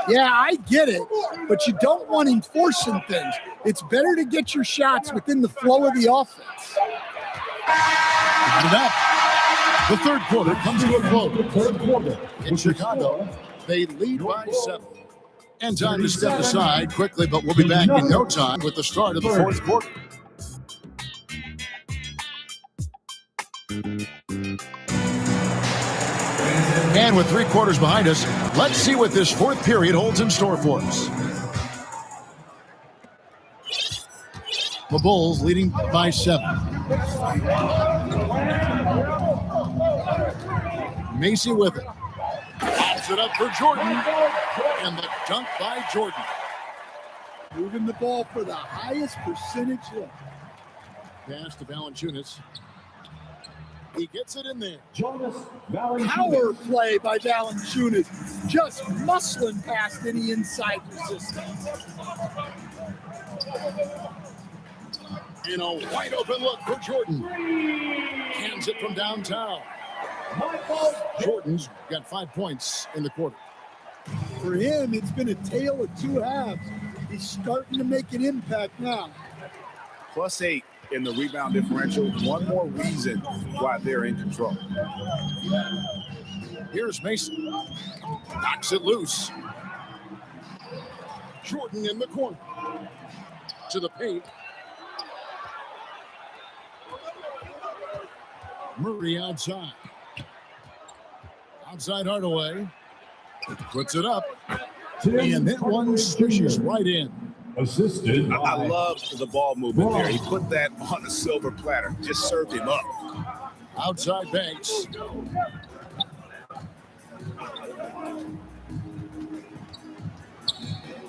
S2: Yeah, I get it, but you don't want him forcing things. It's better to get your shots within the flow of the offense.
S7: Got it up. The third quarter comes to a close. In Chicago, they lead by 7. And time to step aside quickly, but we'll be back in no time with the start of the fourth quarter. And with 3 quarters behind us, let's see what this fourth period holds in store for us. The Bulls leading by 7. Macy with it. Pops it up for Jordan. And the dunk by Jordan.
S2: Moving the ball for the highest percentage lift.
S7: Pass to Valanciunas. He gets it in there.
S2: Power play by Valanciunas. Just muscling past any inside resistance.
S7: In a wide open look for Jordan. Hands it from downtown. Jordan's got 5 points in the quarter.
S2: For him, it's been a tale of 2 halves. He's starting to make an impact now.
S8: +8 in the rebound differential. One more reason why they're in control.
S7: Here's Mason. Knocks it loose. Jordan in the corner. To the paint. Murray outside. Outside Hardaway. Puts it up. And that one swishes right in.
S3: Assisted.
S8: I love the ball movement there. He put that on a silver platter. Just served him up.
S7: Outside Banks.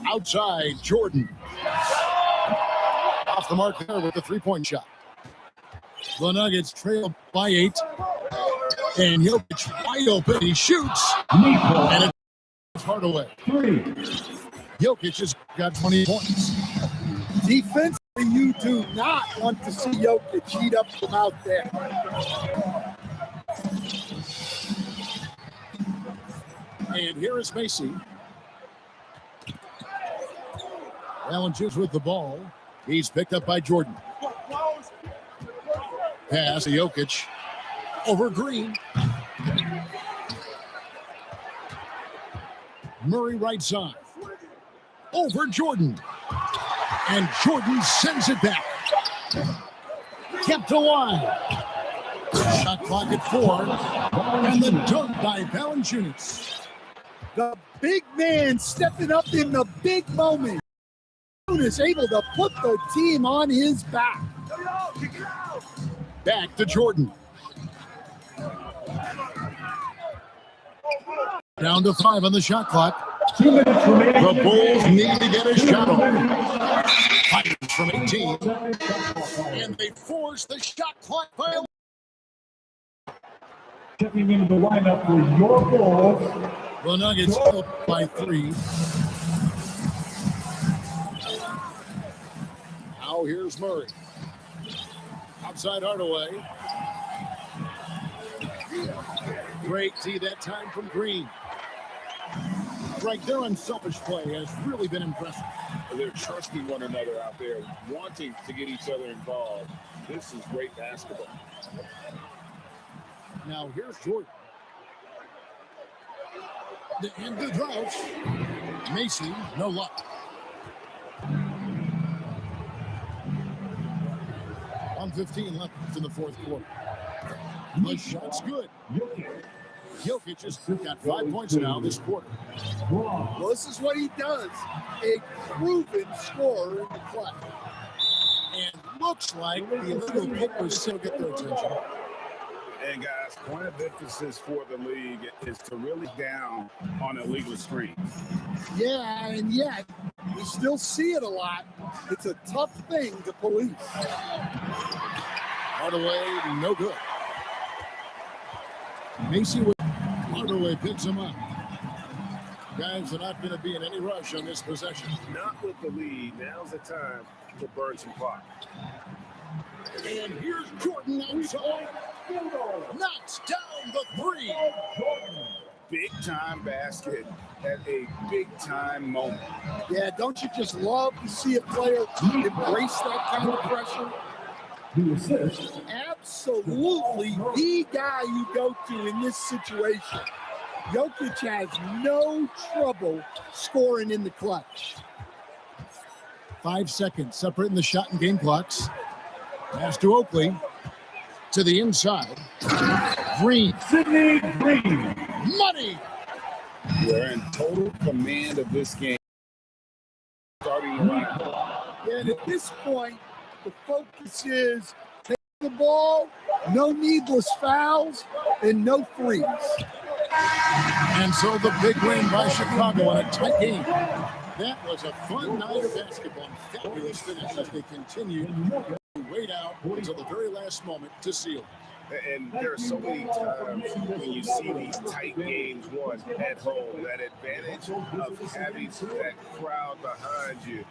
S7: Outside Jordan. Off the mark there with the three-point shot. The Nuggets trail by 8. And Jokic wide open. He shoots. And it's Hardaway.
S3: 3.
S7: Jokic has got 20 points.
S2: Defensively, you do not want to see Jokic heat up from out there.
S7: And here is Macy. Valanciunas with the ball. He's picked up by Jordan. Pass to Jokic. Over Green. Murray right side. Over Jordan. And Jordan sends it back. Kept alive. Shot clock at 4. And the dunk by Valanciunas.
S2: The big man stepping up in the big moment. Is able to put the team on his back.
S7: Back to Jordan. Down to 5 on the shot clock.
S3: 2 minutes remaining.
S7: The Bulls need to get a shot on. Fires from 18. And they force the shot clock violation.
S3: Checking into the lineup for your Bulls.
S7: The Nuggets up by 3. Now here's Murray. Outside Hardaway. Great tee that time from Green. Right, their unselfish play has really been impressive.
S8: They're trusting one another out there, wanting to get each other involved. This is great basketball.
S7: Now here's Jordan. The end of the drought. Macy, no luck. 1:15 left in the fourth quarter. The shot's good. Jokic has got 5 points now this quarter.
S2: Well, this is what he does. A proven scorer in the clutch.
S7: And looks like the little Clippers still get their attention.
S8: And guys, point of emphasis for the league is to really down on illegal screens.
S2: Yeah, and yet we still see it a lot. It's a tough thing to police.
S7: Hardaway, no good. Macy with Hardaway picks him up. Guys are not going to be in any rush on this possession.
S8: Not with the lead. Now's the time to burn some clock.
S7: And here's Jordan outside. Knocks down the 3.
S8: Big time basket at a big time moment.
S2: Yeah, don't you just love to see a player embrace that kind of pressure?
S3: The assist.
S2: Absolutely the guy you go to in this situation. Jokic has no trouble scoring in the clutch.
S7: 5 seconds separating the shot and game clocks. Pass to Oakley. To the inside. Green.
S3: Sidney Green.
S7: Money.
S8: They're in total command of this game. Starting the lineup.
S2: And at this point, the focus is take the ball, no needless fouls, and no threes.
S7: And so the big win by Chicago in a tight game. That was a fun night of basketball. Fabulous finish as they continue to wait out until the very last moment to seal.
S8: And there are so many times when you see these tight games won at home, that advantage of having that crowd behind you.